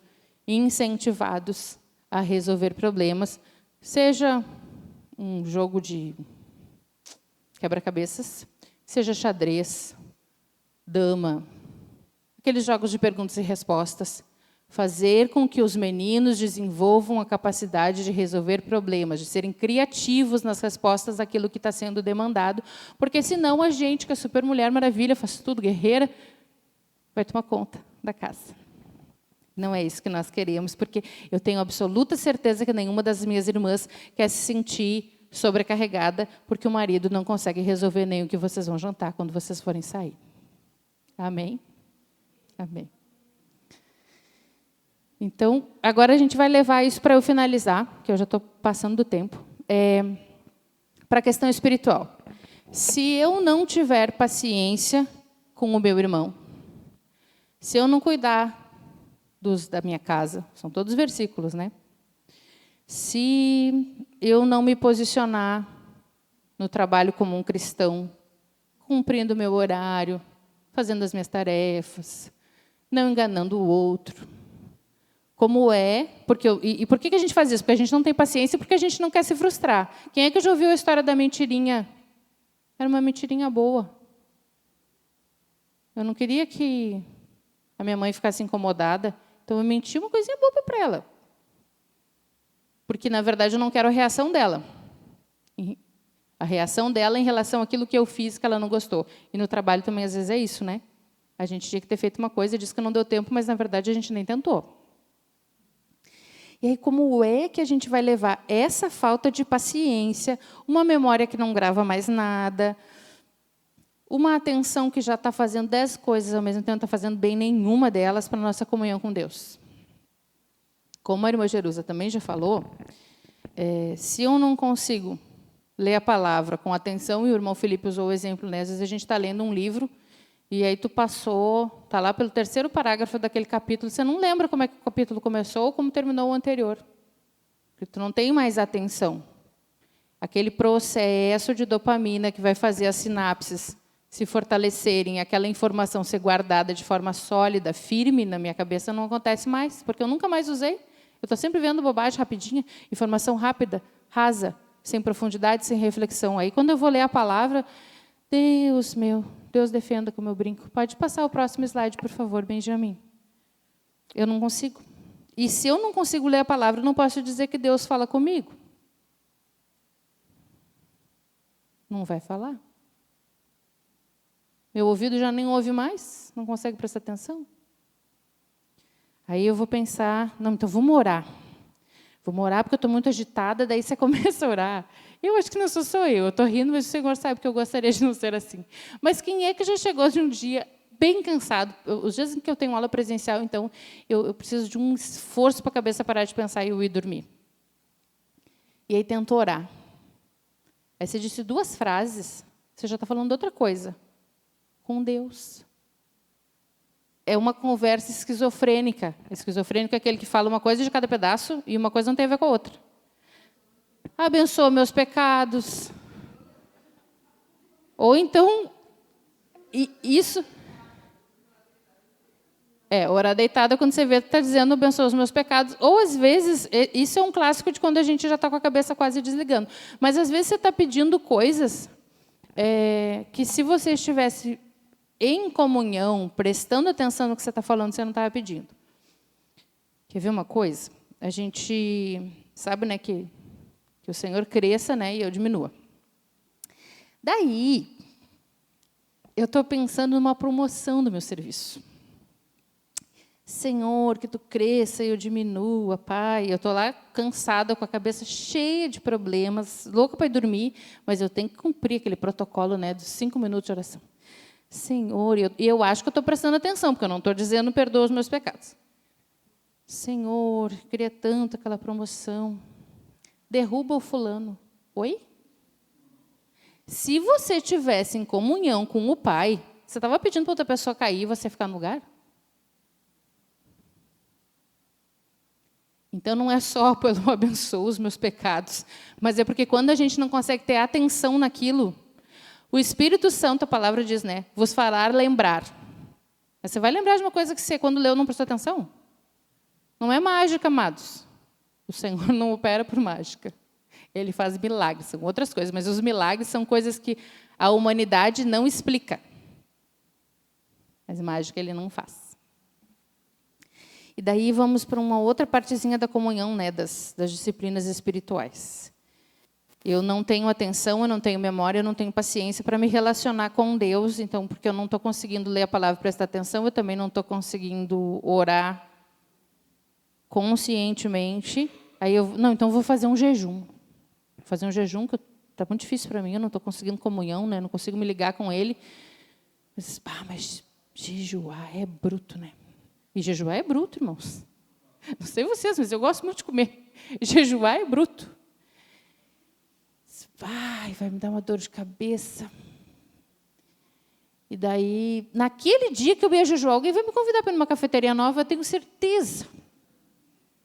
incentivados a resolver problemas, seja um jogo de quebra-cabeças, seja xadrez, dama, aqueles jogos de perguntas e respostas, fazer com que os meninos desenvolvam a capacidade de resolver problemas, de serem criativos nas respostas daquilo que está sendo demandado, porque senão a gente, que é super mulher maravilha, faz tudo, guerreira, vai tomar conta da casa. Não é isso que nós queremos, porque eu tenho absoluta certeza que nenhuma das minhas irmãs quer se sentir sobrecarregada porque o marido não consegue resolver nem o que vocês vão jantar quando vocês forem sair. Amém? Amém. Então, agora a gente vai levar isso para eu finalizar, que eu já estou passando do tempo, para a questão espiritual. Se eu não tiver paciência com o meu irmão, se eu não cuidar da minha casa, são todos versículos, né? Se eu não me posicionar no trabalho como um cristão, cumprindo o meu horário, fazendo as minhas tarefas, não enganando o outro, como é, e por que a gente faz isso? Porque a gente não tem paciência, porque a gente não quer se frustrar. Quem é que já ouviu a história da mentirinha? Era uma mentirinha boa. Eu não queria que a minha mãe ficasse incomodada, então eu menti uma coisinha boba para ela. Porque, na verdade, eu não quero a reação dela. A reação dela em relação àquilo que eu fiz que ela não gostou. E no trabalho também, às vezes, é isso, né? A gente tinha que ter feito uma coisa, disse que não deu tempo, mas, na verdade, a gente nem tentou. E aí, como é que a gente vai levar essa falta de paciência, uma memória que não grava mais nada, uma atenção que já está fazendo 10 coisas ao mesmo tempo, não está fazendo bem nenhuma delas para a nossa comunhão com Deus? Como a irmã Jerusa também já falou, se eu não consigo ler a palavra com atenção, e o irmão Felipe usou o exemplo, né? Às vezes a gente está lendo um livro, e aí tu passou, está lá pelo 3º parágrafo daquele capítulo, você não lembra como é que o capítulo começou ou como terminou o anterior. Porque tu não tem mais atenção. Aquele processo de dopamina que vai fazer as sinapses se fortalecerem, aquela informação ser guardada de forma sólida, firme na minha cabeça, não acontece mais, porque eu nunca mais usei. Eu estou sempre vendo bobagem rapidinha, informação rápida, rasa, sem profundidade, sem reflexão. Aí, quando eu vou ler a palavra, Deus meu, Deus defenda como eu brinco. Pode passar o próximo slide, por favor, Benjamin. Eu não consigo. E se eu não consigo ler a palavra, eu não posso dizer que Deus fala comigo. Não vai falar. Meu ouvido já nem ouve mais, não consegue prestar atenção. Aí eu vou pensar, não, então vamos orar. Vamos orar porque eu estou muito agitada, daí você começa a orar. Eu acho que não sou eu estou rindo, mas o Senhor sabe que eu gostaria de não ser assim. Mas quem é que já chegou de um dia bem cansado? Os dias em que eu tenho aula presencial, então, eu preciso de um esforço para a cabeça parar de pensar e eu ir dormir. E aí tento orar. Aí você disse 2 frases, você já está falando outra coisa. Com Deus. É uma conversa esquizofrênica. Esquizofrênico é aquele que fala uma coisa de cada pedaço e uma coisa não tem a ver com a outra. Abençoa meus pecados. Ou então, isso... orar deitada, quando você vê, está dizendo abençoa os meus pecados. Ou, às vezes, isso é um clássico de quando a gente já está com a cabeça quase desligando. Mas, às vezes, você está pedindo coisas que, se você estivesse em comunhão, prestando atenção no que você está falando, você não estava pedindo. Quer ver uma coisa? A gente sabe, né, que o Senhor cresça, né, e eu diminua. Daí, eu estou pensando numa promoção do meu serviço. Senhor, que tu cresça e eu diminua, Pai. Eu estou lá cansada, com a cabeça cheia de problemas, louca para ir dormir, mas eu tenho que cumprir aquele protocolo, né, dos 5 minutos de oração. Senhor, eu acho que eu estou prestando atenção, porque eu não estou dizendo perdoa os meus pecados. Senhor, queria tanto aquela promoção. Derruba o fulano. Oi? Se você estivesse em comunhão com o Pai, você estava pedindo para outra pessoa cair e você ficar no lugar? Então, não é só pelo abençoa os meus pecados, mas é porque quando a gente não consegue ter atenção naquilo, o Espírito Santo, a palavra diz, né, vos fará lembrar. Mas você vai lembrar de uma coisa que você, quando leu, não prestou atenção? Não é mágica, amados. O Senhor não opera por mágica. Ele faz milagres, são outras coisas, mas os milagres são coisas que a humanidade não explica. Mas mágica ele não faz. E daí vamos para uma outra partezinha da comunhão, né, das disciplinas espirituais. Eu não tenho atenção, eu não tenho memória, eu não tenho paciência para me relacionar com Deus, então, porque eu não estou conseguindo ler a palavra e prestar atenção, eu também não estou conseguindo orar conscientemente. Aí então vou fazer um jejum. Vou fazer um jejum, que está muito difícil para mim, eu não estou conseguindo comunhão, né, não consigo me ligar com Ele. Mas jejuar é bruto, né? E jejuar é bruto, irmãos. Não sei vocês, mas eu gosto muito de comer. Jejuar é bruto. ai, vai me dar uma dor de cabeça. E daí, naquele dia que eu ia jejuar, alguém vai me convidar para ir numa cafeteria nova, eu tenho certeza.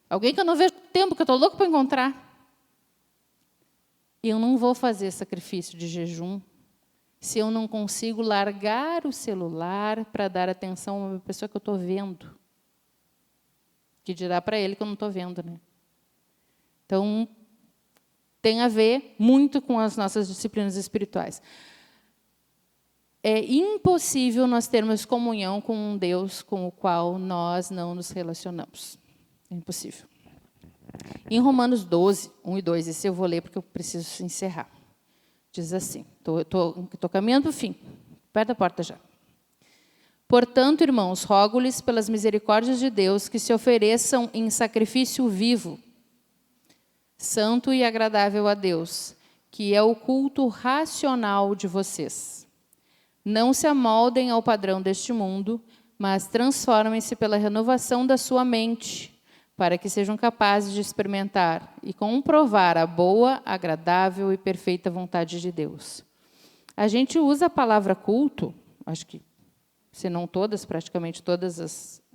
Alguém que eu não vejo há tempo, que eu estou louco para encontrar. E eu não vou fazer sacrifício de jejum se eu não consigo largar o celular para dar atenção a uma pessoa que eu estou vendo. Que dirá para ele que eu não estou vendo, né? Então, tem a ver muito com as nossas disciplinas espirituais. É impossível nós termos comunhão com um Deus com o qual nós não nos relacionamos. É impossível. Em Romanos 12, 1 e 2, esse eu vou ler porque eu preciso encerrar. Diz assim, estou caminhando para o fim, perto da porta já. Portanto, irmãos, rogo-lhes pelas misericórdias de Deus que se ofereçam em sacrifício vivo, santo e agradável a Deus, que é o culto racional de vocês. Não se amoldem ao padrão deste mundo, mas transformem-se pela renovação da sua mente, para que sejam capazes de experimentar e comprovar a boa, agradável e perfeita vontade de Deus. A gente usa a palavra culto, acho que, se não todas, praticamente todas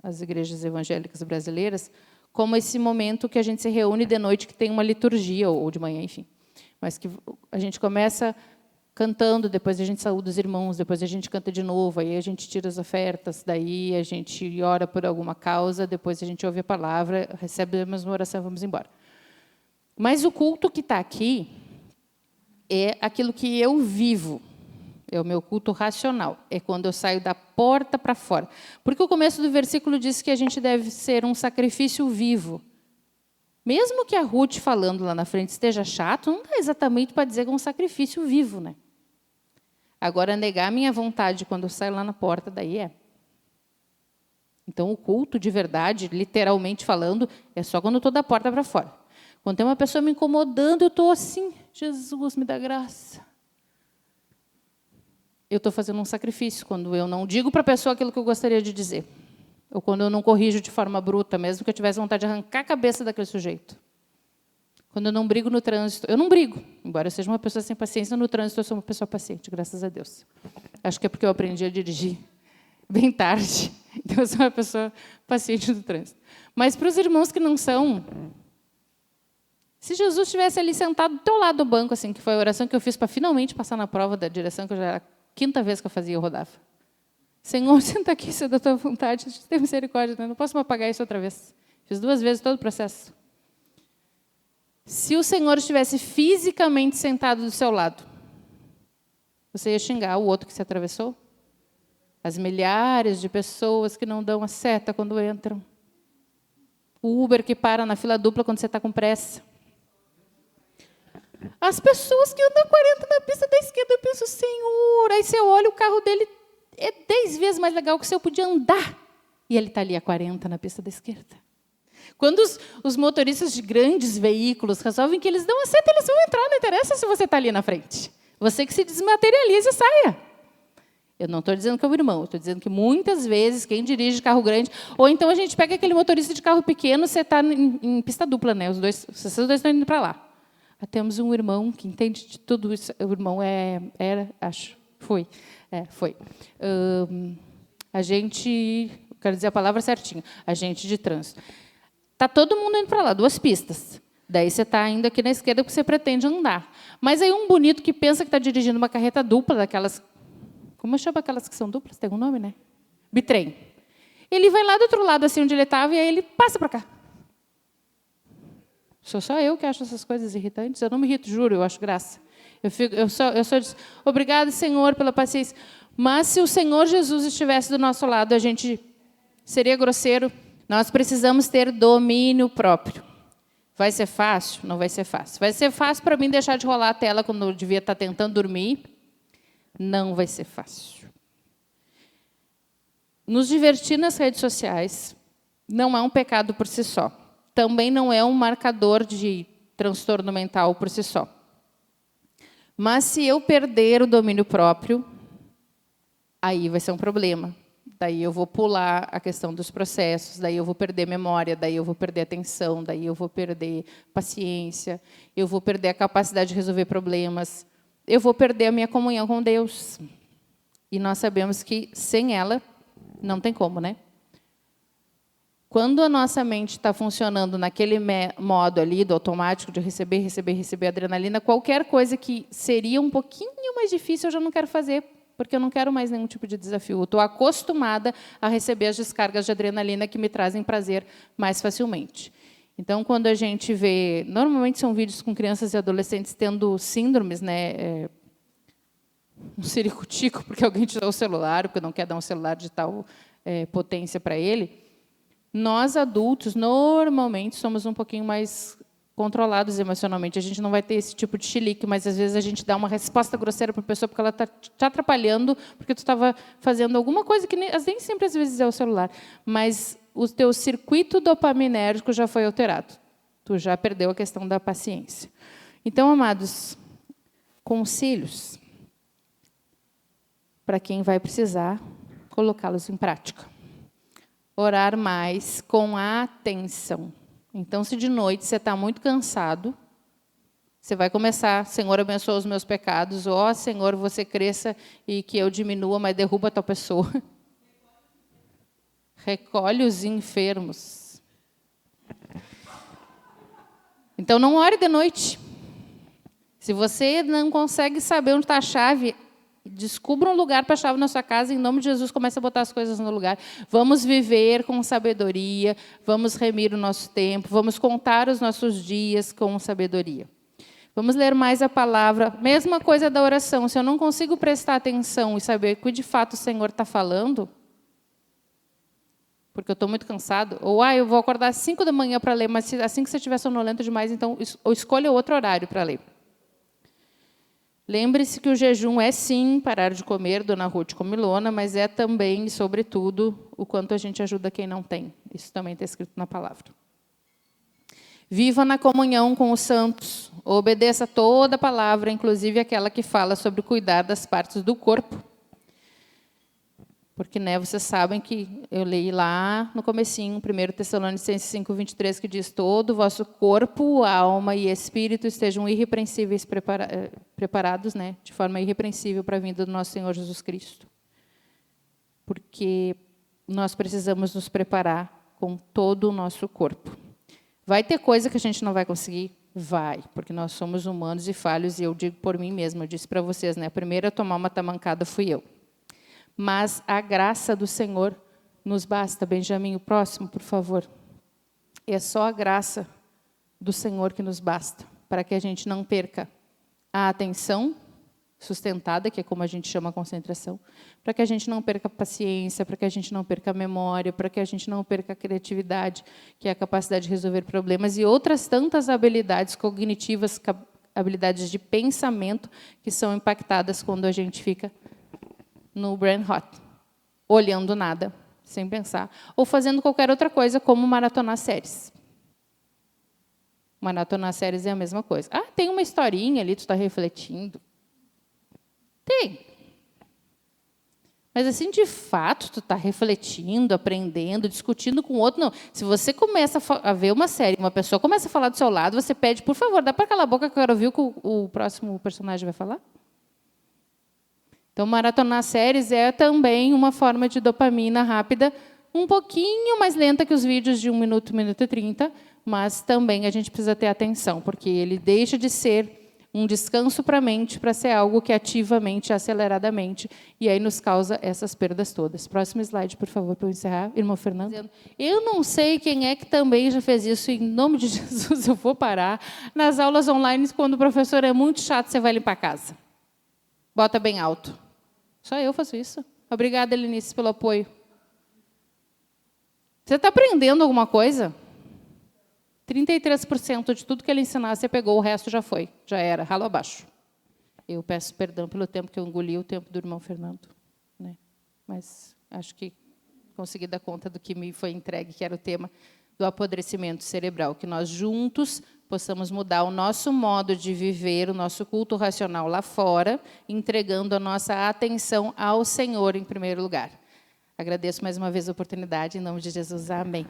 as igrejas evangélicas brasileiras, como esse momento que a gente se reúne de noite, que tem uma liturgia, ou de manhã, enfim. Mas que a gente começa cantando, depois a gente saúda os irmãos, depois a gente canta de novo, aí a gente tira as ofertas, daí a gente ora por alguma causa, depois a gente ouve a palavra, recebe a mesma oração e vamos embora. Mas o culto que está aqui é aquilo que eu vivo, é o meu culto racional, é quando eu saio da porta para fora. Porque o começo do versículo diz que a gente deve ser um sacrifício vivo. Mesmo que a Ruth falando lá na frente esteja chato, não dá exatamente para dizer que é um sacrifício vivo, né? Agora, negar a minha vontade quando eu saio lá na porta, daí é. Então, o culto, de verdade, literalmente falando, é só quando eu estou da porta para fora. Quando tem uma pessoa me incomodando, eu estou assim, Jesus, me dá graça. Eu estou fazendo um sacrifício, quando eu não digo para a pessoa aquilo que eu gostaria de dizer. Ou quando eu não corrijo de forma bruta, mesmo que eu tivesse vontade de arrancar a cabeça daquele sujeito. Quando eu não brigo no trânsito, eu não brigo. Embora eu seja uma pessoa sem paciência, no trânsito eu sou uma pessoa paciente, graças a Deus. Acho que é porque eu aprendi a dirigir bem tarde. Então, eu sou uma pessoa paciente no trânsito. Mas para os irmãos que não são, se Jesus estivesse ali sentado do teu lado do banco, assim, que foi a oração que eu fiz para finalmente passar na prova da direção, que eu já era a 5ª vez que eu fazia, eu rodava. Senhor, senta aqui, se é da tua vontade, tem misericórdia, né? Não posso me apagar isso outra vez. Fiz 2 vezes todo o processo. Se o Senhor estivesse fisicamente sentado do seu lado, você ia xingar o outro que se atravessou? As milhares de pessoas que não dão a seta quando entram. O Uber que para na fila dupla quando você está com pressa. As pessoas que andam 40 na pista da esquerda, eu penso, Senhor, aí você olha, o carro dele é 10 vezes mais legal que o seu, podia andar. E ele está ali a 40 na pista da esquerda. Quando os motoristas de grandes veículos resolvem que eles dão a seta, eles vão entrar, não interessa se você está ali na frente. Você que se desmaterializa e saia. Eu não estou dizendo que é o irmão, estou dizendo que muitas vezes quem dirige carro grande, ou então a gente pega aquele motorista de carro pequeno, você está em pista dupla, né? Vocês dois estão indo para lá. Temos um irmão que entende de tudo isso. O irmão foi. Quero dizer a palavra certinha, agente de trânsito. Está todo mundo indo para lá, 2 pistas. Daí você está indo aqui na esquerda porque você pretende andar. Mas aí um bonito que pensa que está dirigindo uma carreta dupla, daquelas... Como chama aquelas que são duplas? Tem um nome, né? Bitrem. Ele vai lá do outro lado, assim onde ele estava, e aí ele passa para cá. Sou só eu que acho essas coisas irritantes? Eu não me irrito, juro, eu acho graça. Eu só digo, obrigado, Senhor, pela paciência. Mas se o Senhor Jesus estivesse do nosso lado, a gente seria grosseiro. Nós precisamos ter domínio próprio. Vai ser fácil? Não vai ser fácil. Vai ser fácil para mim deixar de rolar a tela quando eu devia estar tentando dormir? Não vai ser fácil. Nos divertir nas redes sociais não é um pecado por si só. Também não é um marcador de transtorno mental por si só. Mas se eu perder o domínio próprio, aí vai ser um problema. Daí eu vou pular a questão dos processos, daí eu vou perder memória, daí eu vou perder atenção, daí eu vou perder paciência, eu vou perder a capacidade de resolver problemas. eu vou perder a minha comunhão com Deus. E nós sabemos que sem ela não tem como, né? Quando a nossa mente está funcionando naquele modo ali do automático de receber adrenalina, qualquer coisa que seria um pouquinho mais difícil eu já não quero fazer, porque eu não quero mais nenhum tipo de desafio. Eu estou acostumada a receber as descargas de adrenalina que me trazem prazer mais facilmente. Então, quando a gente vê... Normalmente são vídeos com crianças e adolescentes tendo síndromes, né? Um ciricutico, porque alguém tirou o celular, porque não quer dar um celular de tal potência para ele. Nós, adultos, normalmente, somos um pouquinho mais controlados emocionalmente. A gente não vai ter esse tipo de chilique, mas, às vezes, a gente dá uma resposta grosseira para a pessoa porque ela está te atrapalhando, porque tu estava fazendo alguma coisa que nem sempre, às vezes, é o celular. Mas o teu circuito dopaminérgico já foi alterado. Tu já perdeu a questão da paciência. Então, amados, conselhos para quem vai precisar colocá-los em prática. Orar mais com atenção. Então, se de noite você está muito cansado, você vai começar, Senhor, abençoa os meus pecados, ó, Senhor, você cresça e que eu diminua, mas derruba a tua pessoa. Recolhe os enfermos. Então, não ore de noite. Se você não consegue saber onde está a chave, descubra um lugar para a chave na sua casa, em nome de Jesus, comece a botar as coisas no lugar. Vamos viver com sabedoria, vamos remir o nosso tempo, vamos contar os nossos dias com sabedoria. Vamos ler mais a palavra. Mesma coisa da oração. Se eu não consigo prestar atenção e saber que de fato o Senhor está falando, porque eu estou muito cansado, ou eu vou acordar às 5 da manhã para ler, mas assim que você estiver sonolento demais, então escolha outro horário para ler. Lembre-se que o jejum é, sim, parar de comer, Dona Ruth comilona, mas é também, sobretudo, o quanto a gente ajuda quem não tem. Isso também está escrito na palavra. Viva na comunhão com os santos. Obedeça toda a palavra, inclusive aquela que fala sobre cuidar das partes do corpo. Porque, né, vocês sabem que eu li lá no comecinho, 1 Tessalonicenses 5:23, que diz: todo o vosso corpo, alma e espírito estejam irrepreensíveis, preparados, né, de forma irrepreensível para a vinda do nosso Senhor Jesus Cristo. Porque nós precisamos nos preparar com todo o nosso corpo. Vai ter coisa que a gente não vai conseguir? Vai, porque nós somos humanos e falhos, e eu digo por mim mesma, eu disse para vocês, né, a primeira a tomar uma tamancada fui eu. Mas a graça do Senhor nos basta. Benjamin, o próximo, por favor. É só a graça do Senhor que nos basta, para que a gente não perca a atenção sustentada, que é como a gente chama a concentração, para que a gente não perca a paciência, para que a gente não perca a memória, para que a gente não perca a criatividade, que é a capacidade de resolver problemas, e outras tantas habilidades cognitivas, habilidades de pensamento, que são impactadas quando a gente fica no brain rot, olhando nada, sem pensar, ou fazendo qualquer outra coisa, como maratonar séries. Maratonar séries é a mesma coisa. Ah, tem uma historinha ali, tu está refletindo. Tem. Mas, assim, de fato, tu está refletindo, aprendendo, discutindo com o outro, não. Se você começa a ver uma série, uma pessoa começa a falar do seu lado, você pede, por favor, dá para calar a boca que eu quero ouvir o que o próximo personagem vai falar? Então, maratonar séries é também uma forma de dopamina rápida, um pouquinho mais lenta que os vídeos de 1 minuto, 1 minuto e 30, mas também a gente precisa ter atenção, porque ele deixa de ser um descanso para a mente para ser algo que ativamente, aceleradamente, e aí nos causa essas perdas todas. Próximo slide, por favor, para eu encerrar. Irmão Fernando. Eu não sei quem é que também já fez isso, em nome de Jesus, eu vou parar. Nas aulas online, quando o professor é muito chato, você vai limpar a casa. Bota bem alto. Só eu faço isso. Obrigada, Elinice, pelo apoio. Você está aprendendo alguma coisa? 33% de tudo que ele ensinar, você pegou, o resto já foi. Já era, ralo abaixo. Eu peço perdão pelo tempo que eu engoli, o tempo do irmão Fernando, né? Mas acho que consegui dar conta do que me foi entregue, que era o tema do apodrecimento cerebral, que nós juntos possamos mudar o nosso modo de viver, o nosso culto racional lá fora, entregando a nossa atenção ao Senhor em primeiro lugar. Agradeço mais uma vez a oportunidade, em nome de Jesus. Amém.